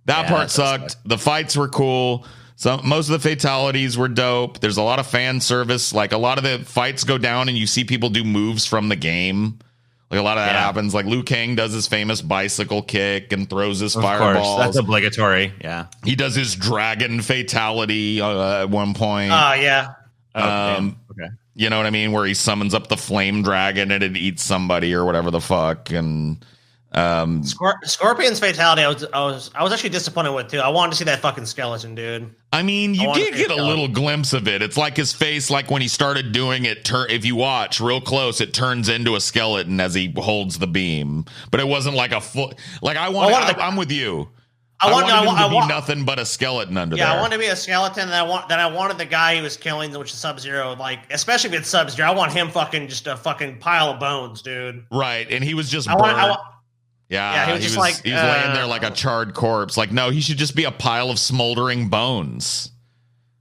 That part sucked. The fights were cool. Most of the fatalities were dope. There's a lot of fan service. Like a lot of the fights go down and you see people do moves from the game. Like a lot of that happens. Like Liu Kang does his famous bicycle kick and throws his fireballs. That's obligatory. Yeah. He does his dragon fatality at one point. Oh, yeah. Okay. You know what I mean? Where he summons up the flame dragon and it eats somebody or whatever the fuck. And Scorpion's fatality, I was actually disappointed with too. I wanted to see that fucking skeleton, dude. I mean, you did get a little glimpse of it. It's like his face, like when he started doing it. If you watch real close, it turns into a skeleton as he holds the beam. But it wasn't like a full. Like I'm with you. I wanted him to be nothing but a skeleton under there. Yeah, I wanted to be a skeleton, and I wanted the guy he was killing, which is Sub-Zero. Like, especially if it's Sub-Zero, I want him fucking just a fucking pile of bones, dude. Right, and he was just he was he's laying there like a charred corpse. Like, no, he should just be a pile of smoldering bones.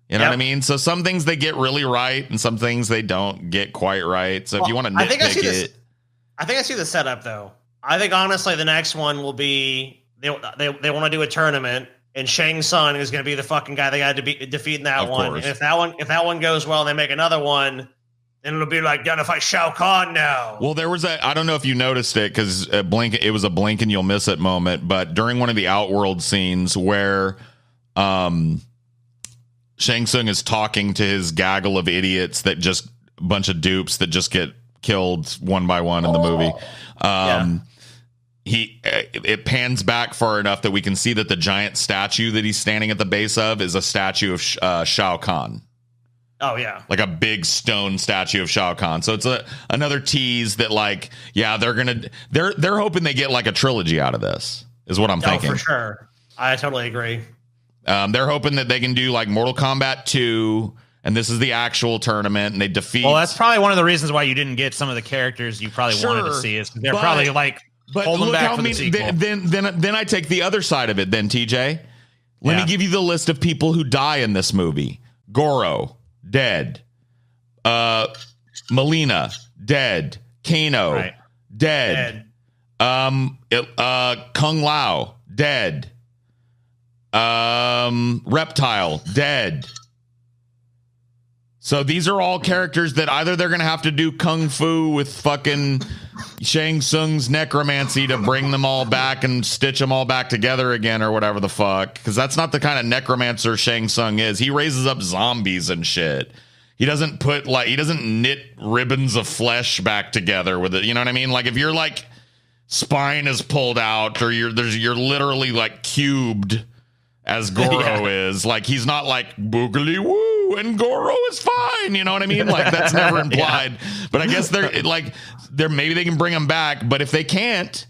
You know what I mean? So some things they get really right, and some things they don't get quite right. So if you want to nitpick it, I think I see the setup though. I think honestly, the next one will be they want to do a tournament, and Shang Tsung is going to be the fucking guy they got to defeat in that one. And if that one goes well, and they make another one. And it'll be like, gotta fight Shao Kahn now. Well, there was I don't know if you noticed it because it was a blink and you'll miss it moment. But during one of the Outworld scenes where Shang Tsung is talking to his gaggle of idiots that just a bunch of dupes that just get killed one by one in the movie. It pans back far enough that we can see that the giant statue that he's standing at the base of is a statue of Shao Kahn. Oh yeah, like a big stone statue of Shao Kahn. So it's another tease that they're hoping they get like a trilogy out of this. Is what I'm thinking. For sure. I totally agree. They're hoping that they can do like Mortal Kombat 2, and this is the actual tournament, and they defeat. Well, that's probably one of the reasons why you didn't get some of the characters you probably wanted to see. Is they're probably like. But hold them look back how for the sequel. Then I take the other side of it. Then TJ, let me give you the list of people who die in this movie: Goro, dead; Melina, dead; Kano, dead; Kung Lao, dead; Reptile, dead. So these are all characters that either they're going to have to do kung fu with fucking Shang Tsung's necromancy to bring them all back and stitch them all back together again or whatever the fuck. Because that's not the kind of necromancer Shang Tsung is. He raises up zombies and shit. He doesn't knit ribbons of flesh back together with it. You know what I mean? Like if your like spine is pulled out or you're literally like cubed as Goro is. Like he's not like boogly woo and Goro is fine. You know what I mean? Like that's never implied. But I guess they're maybe they can bring him back. But if they can't,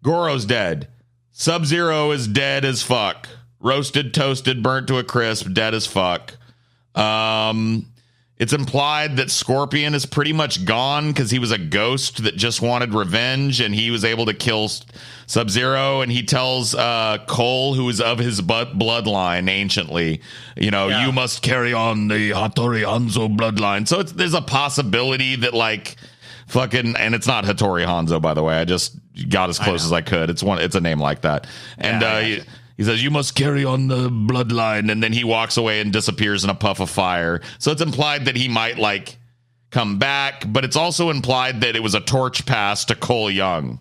Goro's dead. Sub-Zero is dead as fuck. Roasted, toasted, burnt to a crisp, dead as fuck. It's implied that Scorpion is pretty much gone because he was a ghost that just wanted revenge, and he was able to kill Sub-Zero. And he tells Cole, who is of his bloodline anciently, you must carry on the Hattori Hanzo bloodline. So there's a possibility that like fucking, and it's not Hattori Hanzo, by the way. I just got as close as I could. It's a name like that, and he says, you must carry on the bloodline. And then he walks away and disappears in a puff of fire. So it's implied that he might like come back, but it's also implied that it was a torch pass to Cole Young.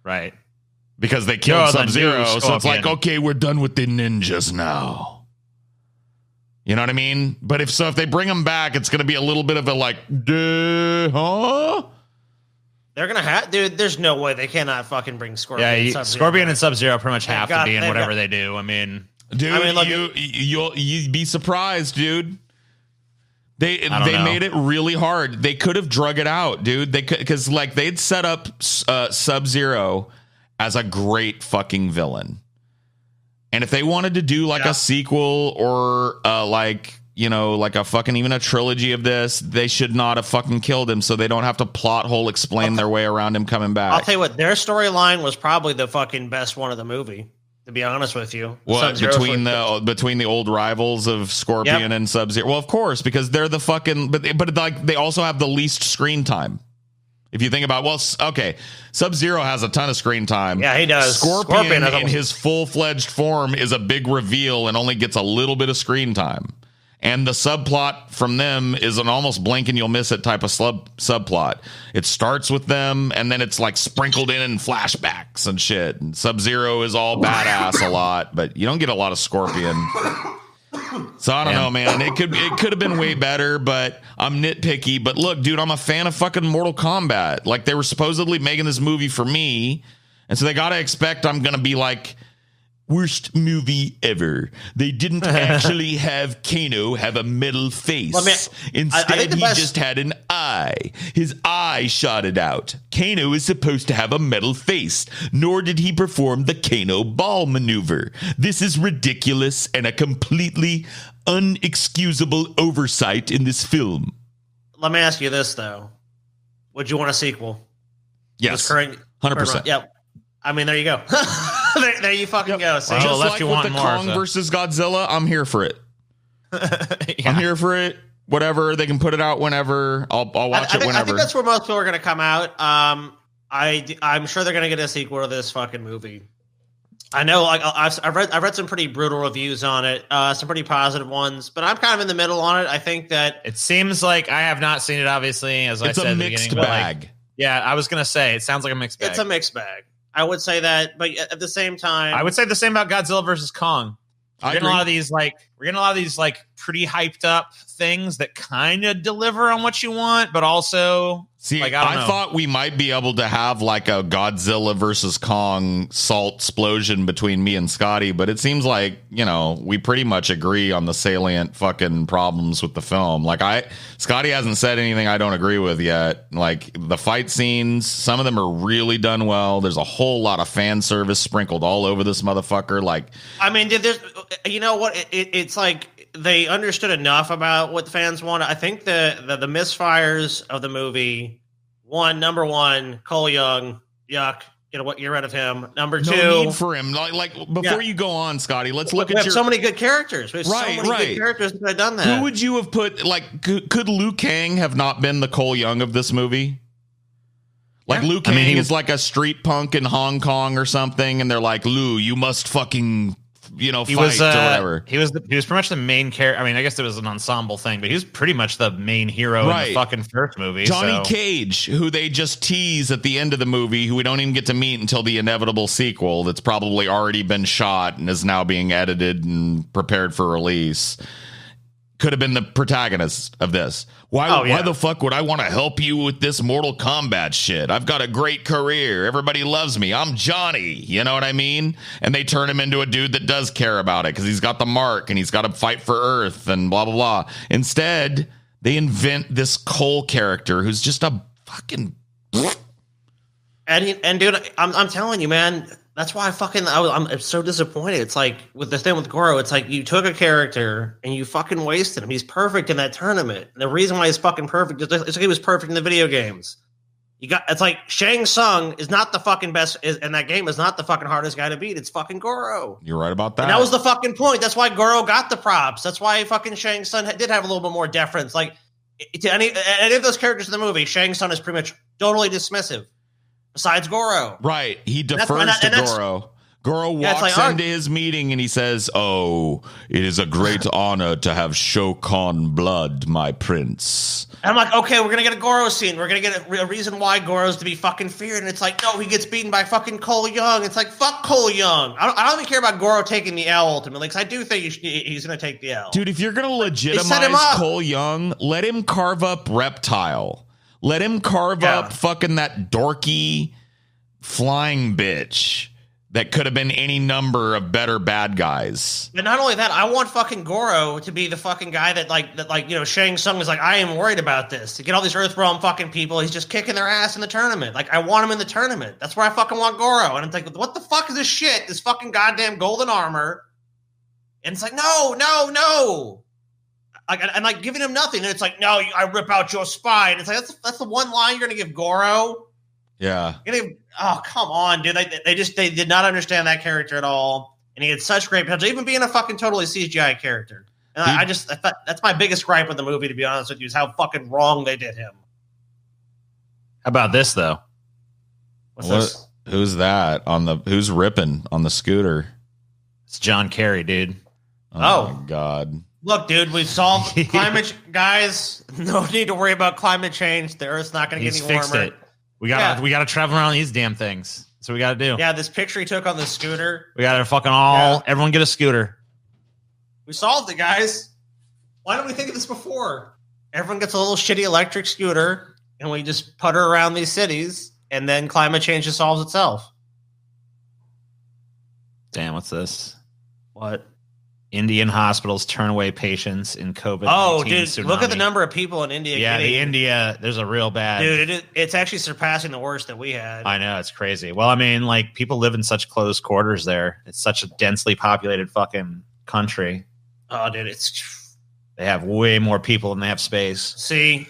Right. Because they killed Sub-Zero. So it's like, okay, we're done with the ninjas now. You know what I mean? But if they bring him back, it's going to be a little bit of a like, huh? They're going to have, dude, there's no way they cannot fucking bring Scorpion. Yeah, Scorpion and Sub-Zero pretty much have to be in whatever they do. I mean, dude, look, you'd be surprised, dude. They made it really hard. They could have drug it out, dude. They could, because like they'd set up Sub-Zero as a great fucking villain. And if they wanted to do like a sequel or like a fucking even a trilogy of this, they should not have fucking killed him so they don't have to plot hole explain their way around him coming back. I'll tell you what, their storyline was probably the fucking best one of the movie, to be honest with you. What, between the old rivals of Scorpion and Sub-Zero? Well, of course, because they're the fucking but like they also have the least screen time. If you think about Sub-Zero has a ton of screen time. Yeah, he does. Scorpion in his full-fledged form is a big reveal and only gets a little bit of screen time. And the subplot from them is an almost blink and you'll miss it type of subplot. It starts with them and then it's like sprinkled in flashbacks and shit. And Sub-Zero is all badass a lot, but you don't get a lot of Scorpion. So I don't know, man. It could have been way better, but I'm nitpicky. But look, dude, I'm a fan of fucking Mortal Kombat. Like they were supposedly making this movie for me, and so they gotta expect I'm gonna be like, worst movie ever. They didn't actually have Kano have a metal face. Instead, he just had an eye. His eye shot it out. Kano is supposed to have a metal face, nor did he perform the Kano ball maneuver. This is ridiculous and a completely unexcusable oversight in this film. Let me ask you this, though. Would you want a sequel? Yes. 100%. Yep. I mean, there you go. there you fucking go. So just like with the Kong versus Godzilla, I'm here for it. I'm here for it. Whatever, they can put it out whenever. I'll watch it whenever. I think that's where most people are going to come out. I'm sure they're going to get a sequel to this fucking movie. I know, like I've read some pretty brutal reviews on it, some pretty positive ones, but I'm kind of in the middle on it. I think that it seems like I have not seen it. Obviously, as I said, a at the mixed beginning, bag. Yeah, I was gonna say it sounds like a mixed bag. it's a mixed bag. I would say that, but at the same time, I would say the same about Godzilla versus Kong. We're getting a lot of these pretty hyped up things that kind of deliver on what you want, but also like I thought we might be able to have like a Godzilla versus Kong salt explosion between me and Scotty, but it seems like, you know, we pretty much agree on the salient fucking problems with the film. Like Scotty hasn't said anything I don't agree with yet. Like the fight scenes, some of them are really done well. There's a whole lot of fan service sprinkled all over this motherfucker. Like, I mean, you know what? It's like they understood enough about what the fans want. I think the misfires of the movie. Number one, Cole Young, yuck. Get rid of him. Number two, no need for him. Like before you go on, Scotty, let's look at so many good characters. We have so many good characters that have done that. Who would you have put? Like, could Liu Kang have not been the Cole Young of this movie? Like Liu Kang is like a street punk in Hong Kong or something, and they're like, Liu, you must fucking, you know, fight or whatever. He was pretty much the main character. I mean, I guess it was an ensemble thing, but he was pretty much the main hero in the fucking first movie. Johnny Cage, who they just tease at the end of the movie, who we don't even get to meet until the inevitable sequel that's probably already been shot and is now being edited and prepared for release, could have been the protagonist of this. Why the fuck would I want to help you with this Mortal Kombat shit? I've got a great career. Everybody loves me. I'm Johnny. You know what I mean? And they turn him into a dude that does care about it because he's got the mark and he's got to fight for Earth and blah, blah, blah. Instead, they invent this Cole character who's just a fucking... And dude, I'm telling you, man, that's why I'm so disappointed. It's like with the thing with Goro, it's like you took a character and you fucking wasted him. He's perfect in that tournament. And the reason why he's fucking perfect is it's like he was perfect in the video games. It's like Shang Tsung is not the fucking best, and that game is not the fucking hardest guy to beat. It's fucking Goro. You're right about that. And that was the fucking point. That's why Goro got the props. That's why fucking Shang Tsung did have a little bit more deference. Like to any of those characters in the movie, Shang Tsung is pretty much totally dismissive. Besides Goro. Right. He defers to Goro. Goro walks into his meeting and he says, "Oh, it is a great honor to have Shao Kahn blood, my prince." And I'm like, okay, we're going to get a Goro scene. We're going to get a reason why Goro's to be fucking feared. And it's like, no, he gets beaten by fucking Cole Young. It's like, fuck Cole Young. I don't even care about Goro taking the L ultimately, because I do think he's going to take the L. Dude, if you're going to legitimize Cole Young, let him carve up Reptile. Let him carve up fucking that dorky flying bitch that could have been any number of better bad guys. And not only that, I want fucking Goro to be the fucking guy that you know, Shang Tsung is like, I am worried about this. To get all these Earthrealm fucking people, he's just kicking their ass in the tournament. Like, I want him in the tournament. That's where I fucking want Goro. And it's like, what the fuck is this shit? This fucking goddamn golden armor. And it's like, no. And like giving him nothing, and it's like, no, I rip out your spine. It's like that's the one line you're gonna give Goro. Yeah. Oh, come on, dude. They did not understand that character at all, and he had such great potential, even being a fucking totally CGI character. And I thought that's my biggest gripe with the movie, to be honest with you, is how fucking wrong they did him. How about this though? What's this? Who's that who's ripping on the scooter? It's John Kerry, dude. Oh my God. Look, dude, we've solved climate, guys. No need to worry about climate change. The Earth's not going to get any warmer. Fixed it. We gotta travel around these damn things. That's what we gotta do. Yeah, this picture he took on the scooter. We gotta fucking everyone get a scooter. We solved it, guys. Why didn't we think of this before? Everyone gets a little shitty electric scooter, and we just putter around these cities, and then climate change just solves itself. Damn, what's this? What? Indian hospitals turn away patients in COVID-19 Oh, dude, tsunami. Look at the number of people in India. Yeah, India, there's a real bad... Dude, it's actually surpassing the worst that we had. I know, it's crazy. Well, I mean, like, people live in such close quarters there. It's such a densely populated fucking country. Oh, dude, they have way more people than they have space. See?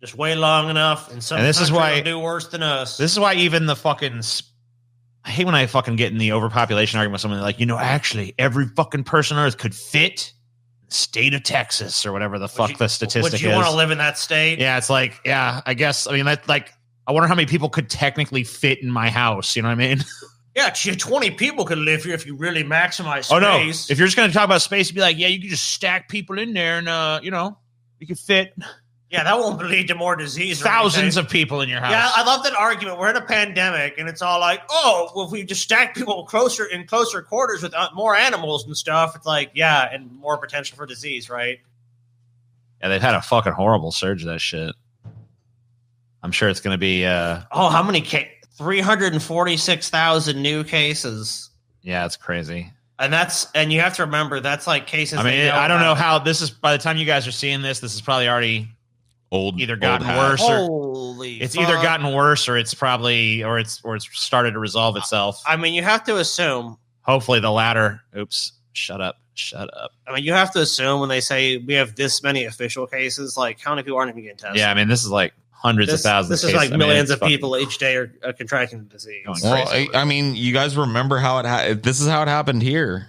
Just wait long enough, and this is why do worse than us. This is why even the fucking... I hate when I fucking get in the overpopulation argument with someone like, actually, every fucking person on Earth could fit in the state of Texas or whatever the fuck the statistic is. Would you want to live in that state? Yeah, it's like, I guess. I mean, that's like, I wonder how many people could technically fit in my house. You know what I mean? Yeah, 20 people could live here if you really maximize space. Oh no! If you're just going to talk about space, be like, yeah, you can just stack people in there, and you could fit Yeah, that won't lead to more disease. thousands of people in your house. Yeah, I love that argument. We're in a pandemic, and it's all like, oh, well, if we just stack people closer in closer quarters with more animals and stuff, it's like, yeah, and more potential for disease, right? Yeah, they've had a fucking horrible surge of that shit. I'm sure it's going to be. How many 346,000 new cases. Yeah, it's crazy. And you have to remember that's like cases. I mean, I don't know how this is. By the time you guys are seeing this is probably already either gotten worse or it's either gotten worse or it's probably or it's started to resolve itself. I mean, you have to assume. Hopefully, the latter. Oops! Shut up! I mean, you have to assume when they say we have this many official cases, like how many people aren't even getting tested? Yeah, I mean, this is like hundreds of thousands. This is like millions of people each day are contracting the disease. Well, I mean, you guys remember how this is how it happened here.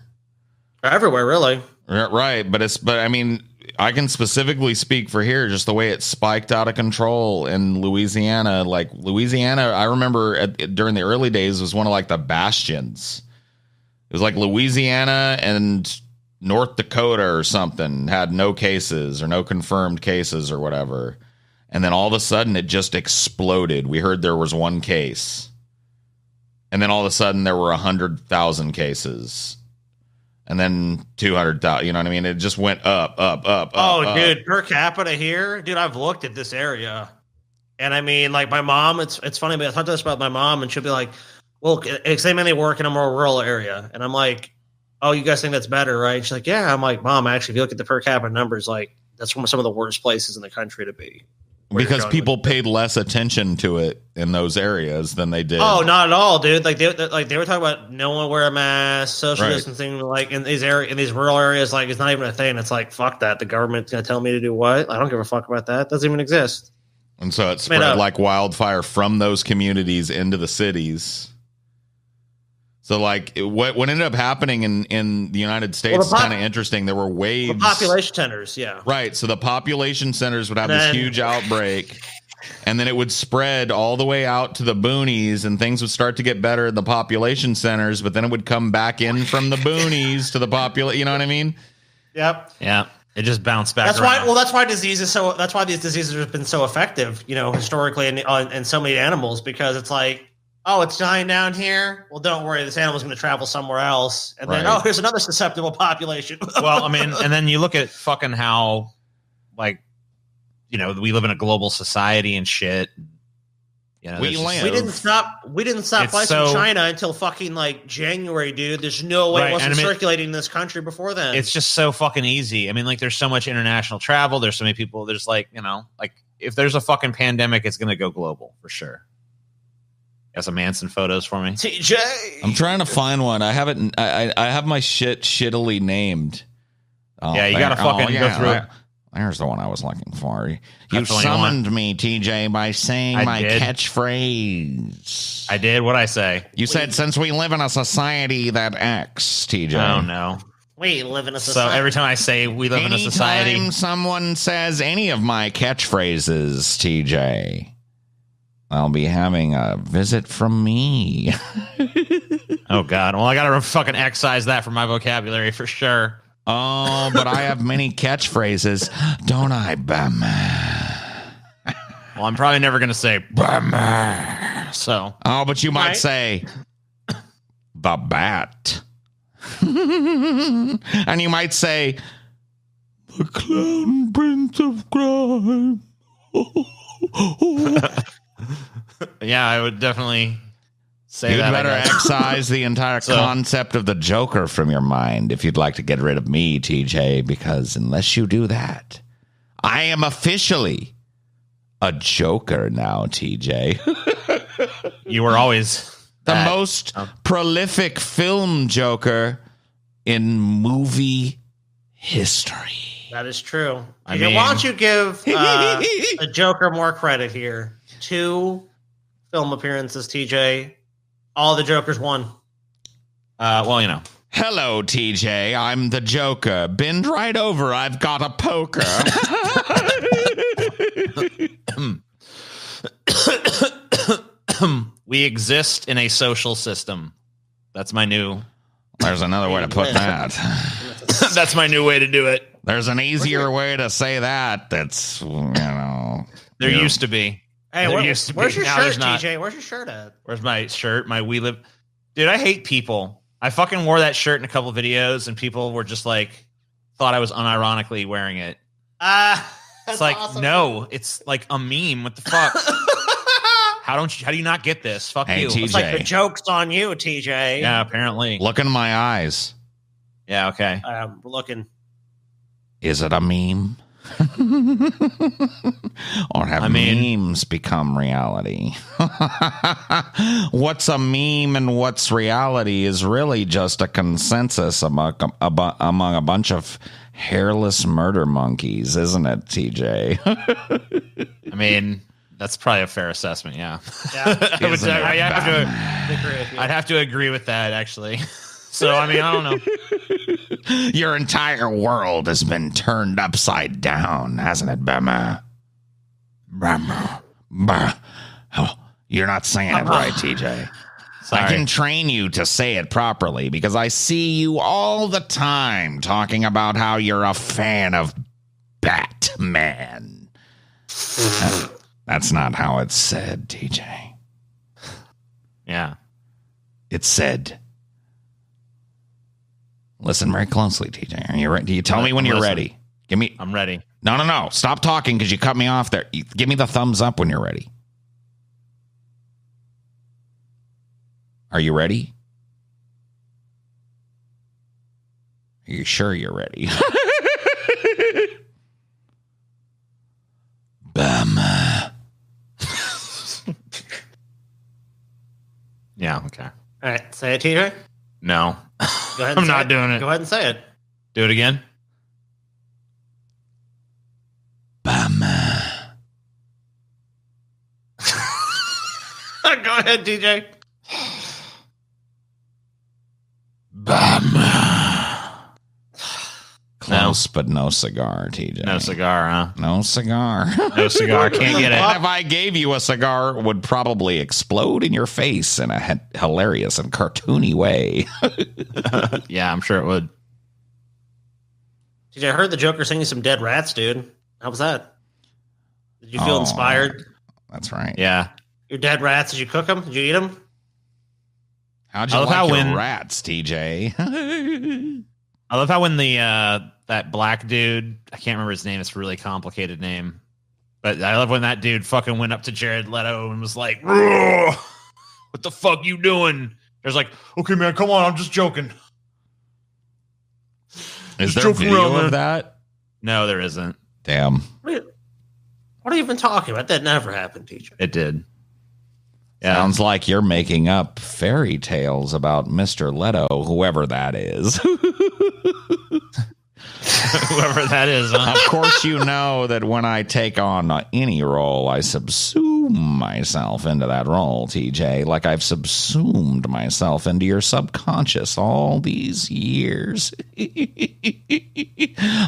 Everywhere, really. Right, but I mean, I can specifically speak for here, just the way it spiked out of control in Louisiana. Like Louisiana, I remember during the early days was one of like the bastions. It was like Louisiana and North Dakota or something had no cases or no confirmed cases or whatever. And then all of a sudden it just exploded. We heard there was one case. And then all of a sudden there were 100,000 cases. And then 200,000, you know what I mean? It just went up. Dude, per capita here, dude, I've looked at this area. And I mean, like my mom, it's funny, but I talked to this about my mom and she'll be like, well, because they mainly work in a more rural area. And I'm like, oh, you guys think that's better, right? She's like, yeah. I'm like, Mom, actually, if you look at the per capita numbers, like that's one of some of the worst places in the country to be. Because people paid less attention to it in those areas than they did. Oh, not at all, dude. Like they were talking about no one wear a mask, social distancing, like in these rural areas, like it's not even a thing. It's like fuck that. The government's gonna tell me to do what? I don't give a fuck about that. It doesn't even exist. And so it spread like wildfire from those communities into the cities. So like what ended up happening in the United States is kind of interesting. There were waves. The population centers, yeah. Right. So the population centers would have this huge outbreak and then it would spread all the way out to the boonies and things would start to get better in the population centers, but then it would come back in from the boonies to the population. You know what I mean? Yep. Yeah. It just bounced back. That's why. Well, that's why these diseases have been so effective, historically in so many animals, because it's like, oh, it's dying down here. Well, don't worry. This animal's going to travel somewhere else. And then, here's another susceptible population. Well, I mean, and then you look at fucking how, like, we live in a global society and shit. We didn't stop flights from China until fucking like January, dude. There's no way it wasn't circulating in this country before then. It's just so fucking easy. I mean, like, there's so much international travel. There's so many people. There's like, like if there's a fucking pandemic, it's going to go global for sure. Got some Manson photos for me. TJ, I'm trying to find one. I haven't. I have my shit shittily named. Oh, yeah, you got to fucking go through it. There's the one I was looking for. You summoned me, TJ, by saying my catchphrase. I did. What'd I say? You said, since we live in a society that acts, TJ. Oh, no. We live in a society. So every time I say we live in a society. Anytime someone says any of my catchphrases, TJ, I'll be having a visit from me. Oh, God. Well, I got to fucking excise that from my vocabulary for sure. Oh, but I have many catchphrases, don't I, Batman? Well, I'm probably never going to say Batman. So. Oh, but you might say the Bat. And you might say the Clown Prince of Crime. Yeah, I would definitely say you'd that. You'd better excise the entire concept of the Joker from your mind if you'd like to get rid of me, TJ, because unless you do that, I am officially a Joker now, TJ. You were always the most prolific film Joker in movie history. That is true. Why don't you give a Joker more credit here? 2 film appearances, TJ. All the Jokers won. Well, Hello, TJ. I'm the Joker. Bend right over. I've got a poker. We exist in a social system. That's my new. There's another way to put that. That's my new way to do it. There's an easier way to say that. That's, There used to be. Hey, There where's used to your be. Now shirt, there's not. TJ? Where's your shirt at? Where's my shirt? My We Live. Dude, I hate people. I fucking wore that shirt in a couple videos, and people were just like, thought I was unironically wearing it. It's like, awesome. no, it's like a meme. What the fuck? How do you not get this? Fuck Hey, you. TJ. It's like the joke's on you, TJ. Yeah, apparently. Look in my eyes. Yeah, okay. We're looking. Is it a meme? Or have memes become reality? What's a meme and what's reality is really just a consensus among a bunch of hairless murder monkeys, isn't it, TJ? I mean, that's probably a fair assessment, yeah. Yeah. I'd have to agree with that, actually. So, I mean, I don't know. Your entire world has been turned upside down, hasn't it, Bama? Bama. Oh, you're not saying it right, TJ. Sorry. I can train you to say it properly because I see you all the time talking about how you're a fan of Batman. That's not how it's said, TJ. Yeah. It's said. Listen very closely, TJ. Are you ready? Do you tell me when you're ready? Give me. I'm ready. No. Stop talking because you cut me off there. Give me the thumbs up when you're ready. Are you ready? Are you sure you're ready? Bam. Yeah, okay. All right, say it, TJ. No. Go ahead. I'm not doing it. Go ahead and say it. Do it again. Bam. Go ahead, TJ. Bam. Close, but no cigar, TJ. No cigar, huh? No cigar. No cigar. Can't get it. And if I gave you a cigar, it would probably explode in your face in a hilarious and cartoony way. Yeah, I'm sure it would. TJ, I heard the Joker singing some dead rats, dude. How was that? Did you feel inspired? That's right. Yeah. Your dead rats, did you cook them? Did you eat them? How'd you I love like how your when- rats, TJ? I love how when the that black dude, I can't remember his name, it's a really complicated name. But I love when that dude fucking went up to Jared Leto and was like, "Roar! What the fuck you doing?" There's like, "Okay, man, come on, I'm just joking." Is Just there joking video around, man. of that? No, there isn't. Damn. What are you even talking about? That never happened, TJ. It did. Yeah. Sounds like you're making up fairy tales about Mr. Leto, whoever that is. Whoever that is, huh? Of course, you know that when I take on any role, I subsume myself into that role, TJ, like I've subsumed myself into your subconscious all these years.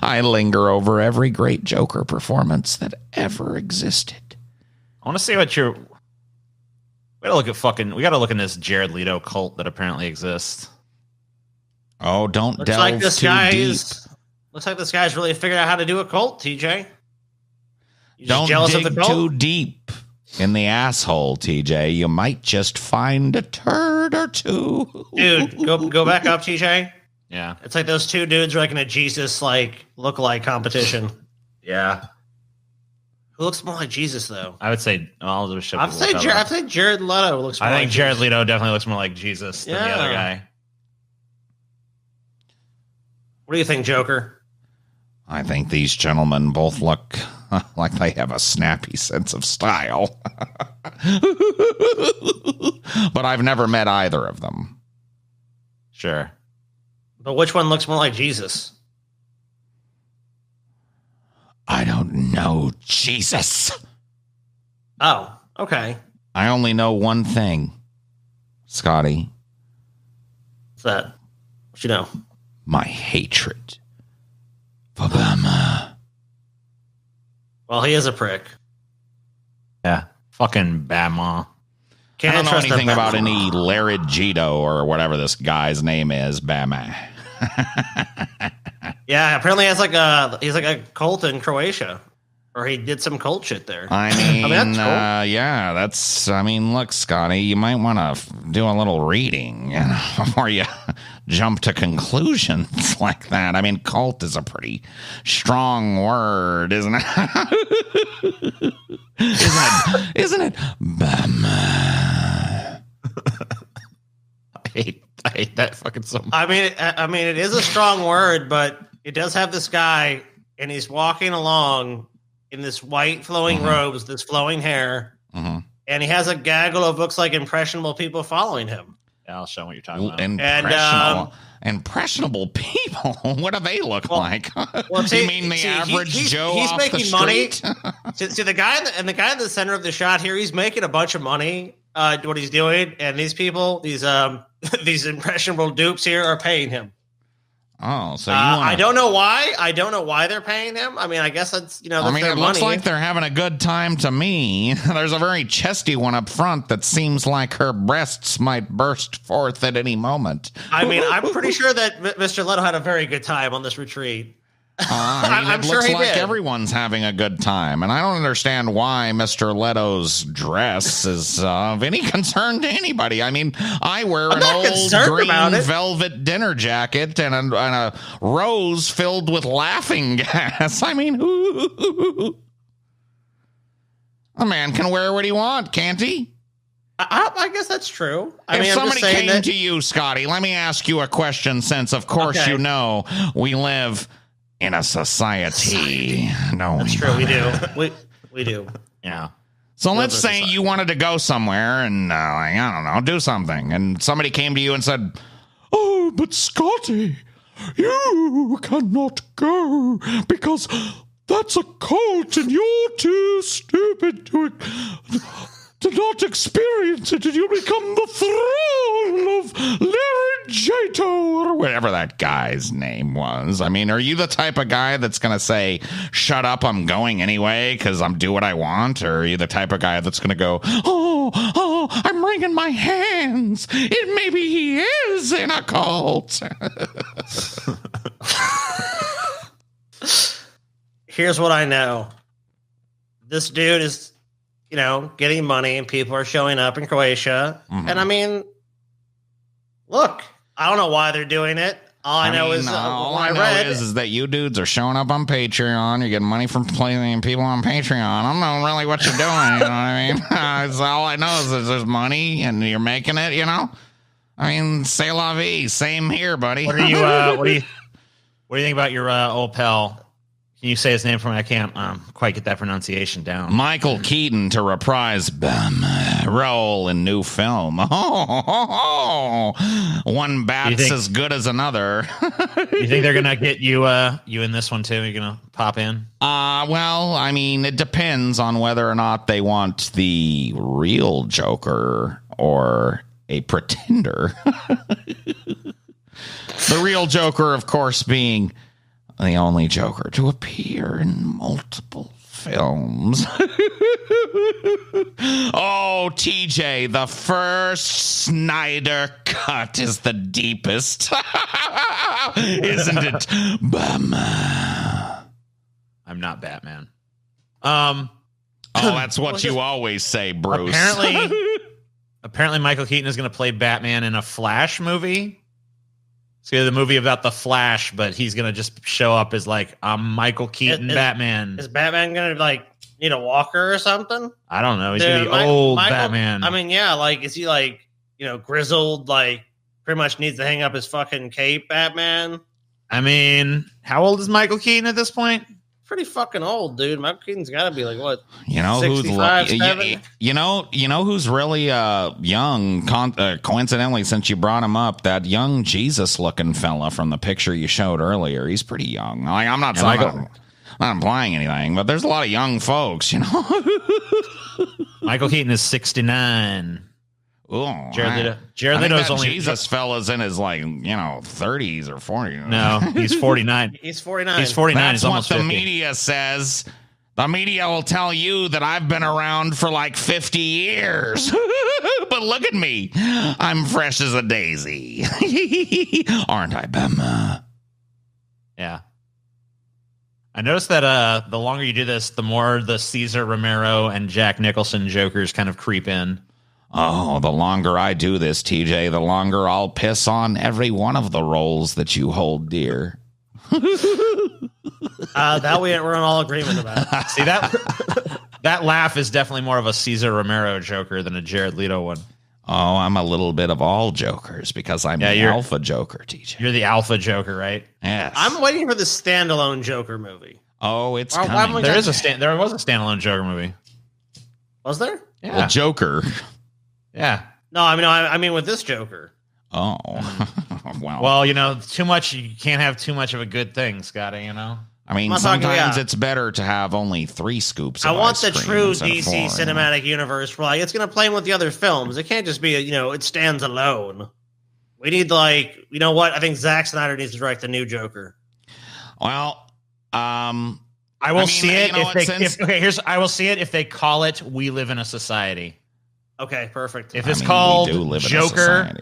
I linger over every great Joker performance that ever existed. I want to see what you're. We gotta look in this Jared Leto cult that apparently exists. Oh, don't Looks delve like this too deep. Looks like this guy's really figured out how to do a cult, TJ. You just Don't jealous dig of the cult? too deep in the asshole, TJ. You might just find a turd or two. Dude, go back up, TJ. Yeah. It's like those two dudes are like in a Jesus like lookalike competition. Yeah. Who looks more like Jesus though? I would say I'll just show I people what think color. Jared Leto looks more I think like Jared Jesus. Leto definitely looks more like Jesus than the Yeah. other guy. What do you think, Joker? I think these gentlemen both look like they have a snappy sense of style. But I've never met either of them. Sure. But which one looks more like Jesus? I don't know, Jesus. Oh, okay. I only know one thing, Scotty. What's that? What you know? My hatred for Obama. Well, he is a prick. Yeah. Fucking Bama. Can't I don't know trust anything them. about any Larigito or whatever this guy's name is, Batman. Yeah, apparently he's like a cult in Croatia, or he did some cult shit there. I mean, that's cool. yeah, that's. I mean, look, Scotty, you might want to do a little reading, before you jump to conclusions like that. I mean, cult is a pretty strong word, isn't it? Isn't it? Batman. I hate that fucking so much. I mean, it is a strong word, but it does have this guy, and he's walking along in this white flowing robes, this flowing hair, and he has a gaggle of looks like impressionable people following him. Yeah, I'll show what you're talking about. Impressionable people. What do they look like? Well, You mean the average Joe he's off making the money. street? See the guy in the center of the shot here, he's making a bunch of money. What he's doing, and these people, these impressionable dupes here, are paying him. Oh, so you want? I don't know why. I don't know why they're paying him. I mean, I guess that's that's I mean, their it looks money. like they're having a good time to me. There's a very chesty one up front that seems like her breasts might burst forth at any moment. I mean, I'm pretty sure that Mr. Leto had a very good time on this retreat. I'm it sure looks he like did. did. Everyone's having a good time, and I don't understand why Mr. Leto's dress is of any concern to anybody. I mean, I wear an old green velvet dinner jacket and a rose filled with laughing gas. I mean, a man can wear what he wants, can't he? I guess that's true. If somebody came to you, Scotty, let me ask you a question, since, of course, you know we live in a society. No, that's true. We do. We do. Yeah. So let's say you wanted to go somewhere and, I don't know, do something. And somebody came to you and said, "Oh, but Scotty, you cannot go because that's a cult and you're too stupid to not experience it, and you'll become the thrall of Larigito," or whatever that guy's name was. I mean, are you the type of guy that's going to say, "Shut up, I'm going anyway because I'm do what I want"? Or are you the type of guy that's going to go, oh, I'm wringing my hands. Maybe he is in a cult. Here's what I know. This dude is, getting money, and people are showing up in Croatia. And I mean, look, I don't know why they're doing it. All I know is that you dudes are showing up on Patreon. You're getting money from playing people on Patreon. I don't know really what you're doing. You know what I mean? It's all I know is that there's money and you're making it. I mean, c'est la vie. Same here, buddy. What do you think about your old pal? Can you say his name for me? I can't quite get that pronunciation down. Michael Keaton to reprise role in new film. One bat's as good as another. You think they're gonna get you in this one too? You're gonna pop in? Well, I mean, it depends on whether or not they want the real Joker or a pretender. The real Joker, of course, being the only Joker to appear in multiple films. Oh, TJ, the first Snyder cut is the deepest. Isn't it, Batman? I'm not Batman. Oh, that's what you always say, Bruce. Apparently Michael Keaton is going to play Batman in a Flash movie. It's going to be the movie about the Flash, but he's going to just show up as like, I'm Michael Keaton Batman. Is Batman going to need a walker or something? I don't know. He's going to be old Michael, Batman. I mean, yeah, is he grizzled, pretty much needs to hang up his fucking cape Batman? I mean, how old is Michael Keaton at this point? Pretty fucking old, dude. Michael Keaton's got to be what? Who's 70? You know who's really young? Coincidentally, since you brought him up, that young Jesus-looking fella from the picture you showed earlier. He's pretty young. I'm not implying anything, but there's a lot of young folks. Michael Keaton is 69. Oh, Jared Leto's only Jesus fella's in his 30s or 40s. No, he's 49. He's 49. He's 49. That's He's what almost the 50. media says. The media will tell you that I've been around for like 50 years. But look at me. I'm fresh as a daisy. Aren't I, Bema? Yeah. I noticed that the longer you do this, the more the Cesar Romero and Jack Nicholson Jokers kind of creep in. Oh, the longer I do this, TJ, the longer I'll piss on every one of the roles that you hold dear. That we're in all agreement about. See, that laugh is definitely more of a Cesar Romero Joker than a Jared Leto one. Oh, I'm a little bit of all Jokers because I'm the alpha Joker, TJ. You're the alpha Joker, right? Yes. I'm waiting for the standalone Joker movie. Oh, it's Why coming. There was a standalone Joker movie. Was there? Yeah. Well, Joker. Yeah. No, I mean with this Joker. Oh, wow. Well, you can't have too much of a good thing, Scotty, I mean, sometimes it's better to have only 3 scoops of I want ice the cream true instead of DC 4, cinematic universe where it's going to play with the other films. It can't just be, it stands alone. We need I think Zack Snyder needs to direct the new Joker. Well, I will see it I will see it if they call it "We Live in a Society." Okay, perfect. If it's called Joker,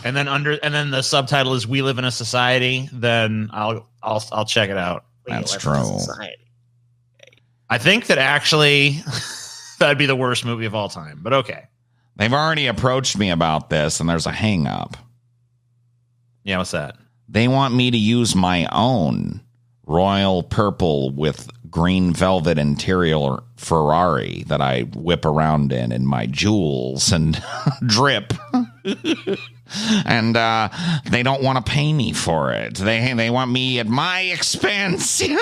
and then the subtitle is "We Live in a Society," then I'll check it out. That's true. I think that actually that'd be the worst movie of all time, but okay. They've already approached me about this, and there's a hang up. Yeah, what's that? They want me to use my own royal purple with green velvet interior Ferrari that I whip around in my jewels and drip. And they don't want to pay me for it. They want me at my expense to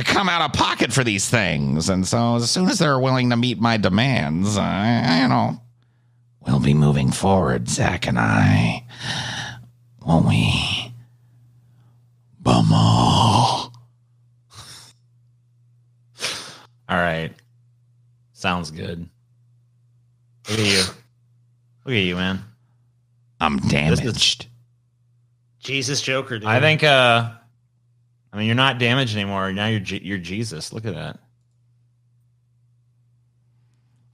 come out of pocket for these things. And so as soon as they're willing to meet my demands, we'll be moving forward, Zach and I. Won't we? Bummer. All right. Sounds good. Look at you. Look at you, man. I'm damaged. Jesus Joker, dude. I think you're not damaged anymore. Now you're Jesus. Look at that.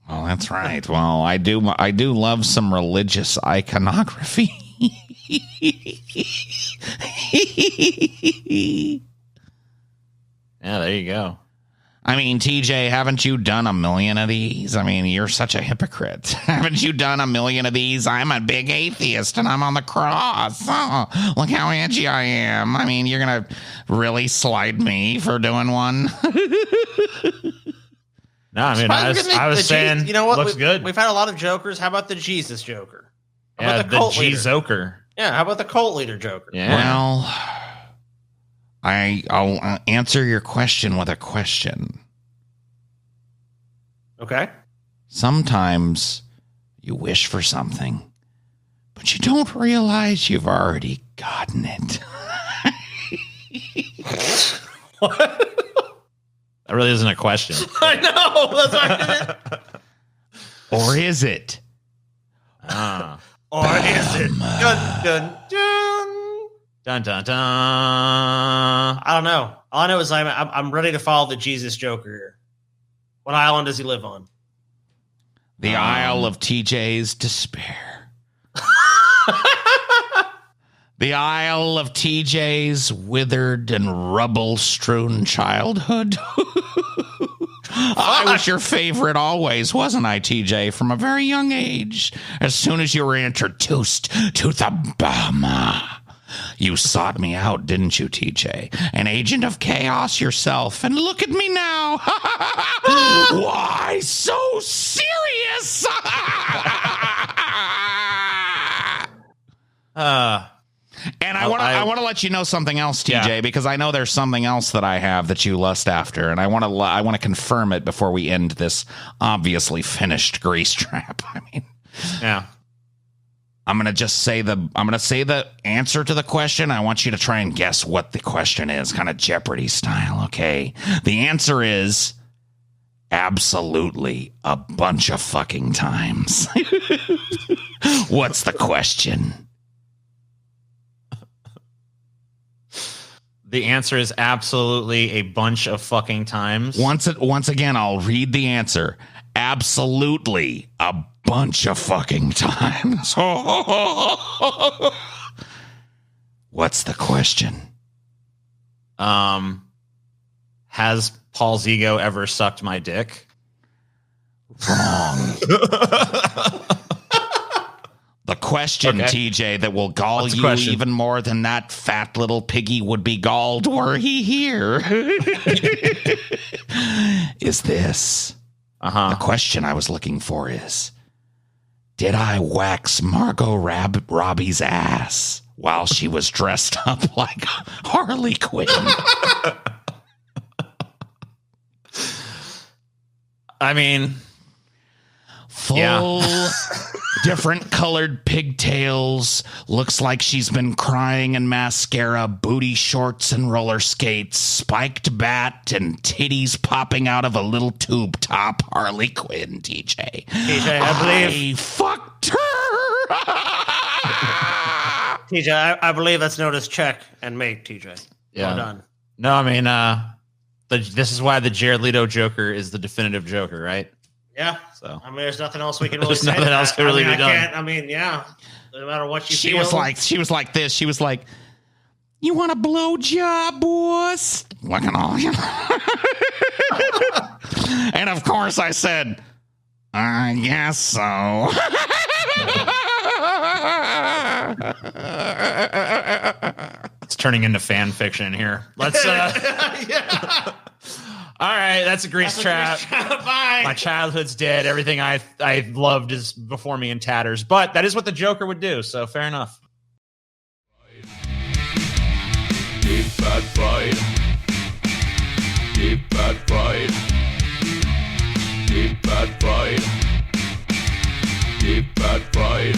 Well, that's right. Well, I do love some religious iconography. Yeah, there you go. I mean, TJ, haven't you done a million of these? I mean, you're such a hypocrite. Haven't you done a million of these? I'm a big atheist and I'm on the cross. Oh, look how edgy I am. I mean, you're going to really slide me for doing one? No, I mean, I was saying, you know what? Looks good. We've had a lot of Jokers. How about the Jesus Joker? How Yeah, about the cult leader? G-Zoker. Yeah, how about the cult leader Joker? Yeah. Well, I'll answer your question with a question. Okay. Sometimes you wish for something, but you don't realize you've already gotten it. What? That really isn't a question. I know. That's what I did. Or is it? Or is it? Dun, dun, dun. Dun, dun, dun. I don't know. All I know is I'm ready to follow the Jesus Joker here. What island does he live on? The Isle of TJ's Despair. The Isle of TJ's withered and rubble-strewn childhood. I was your favorite always, wasn't I, TJ, from a very young age? As soon as you were introduced to the Bama. You sought me out, didn't you, TJ? An agent of chaos yourself. And look at me now. Why so serious? And I want to let you know something else, TJ, because I know there's something else that I have that you lust after, and I want to confirm it before we end this obviously finished grease trap. I mean, Yeah. I'm going to say the answer to the question. I want you to try and guess what the question is, kind of Jeopardy style, okay? The answer is absolutely a bunch of fucking times. What's the question? The answer is absolutely a bunch of fucking times. Once again, I'll read the answer. Absolutely a bunch of fucking times. What's the question? Has Paul's ego ever sucked my dick? Wrong. The question, TJ, that will gall you even more than that fat little piggy would be galled were he here is this. The question I was looking for is, did I wax Margot Robbie's ass while she was dressed up like Harley Quinn? I mean, full different colored pigtails, looks like she's been crying in mascara, booty shorts and roller skates, spiked bat and titties popping out of a little tube top. Harley Quinn, TJ. I fucked her. TJ, I believe that's known as check and make, TJ. Yeah. Well done. No, I mean, this is why the Jared Leto Joker is the definitive Joker, right? Yeah. So I mean, there's nothing else we can really say. There's nothing else can really be done. I mean, yeah. No matter what you feel. She was like this. She was like, "You want a blowjob, boss?" Look at all you. And of course, I said, "I guess so." It's turning into fan fiction here. Let's. Yeah. All right, that's a grease trap. Bye. My childhood's dead. Everything I loved is before me in tatters. But that is what the Joker would do, so fair enough. Deep fat fried. Deep fat fried. Deep fat fried. Deep fat fried.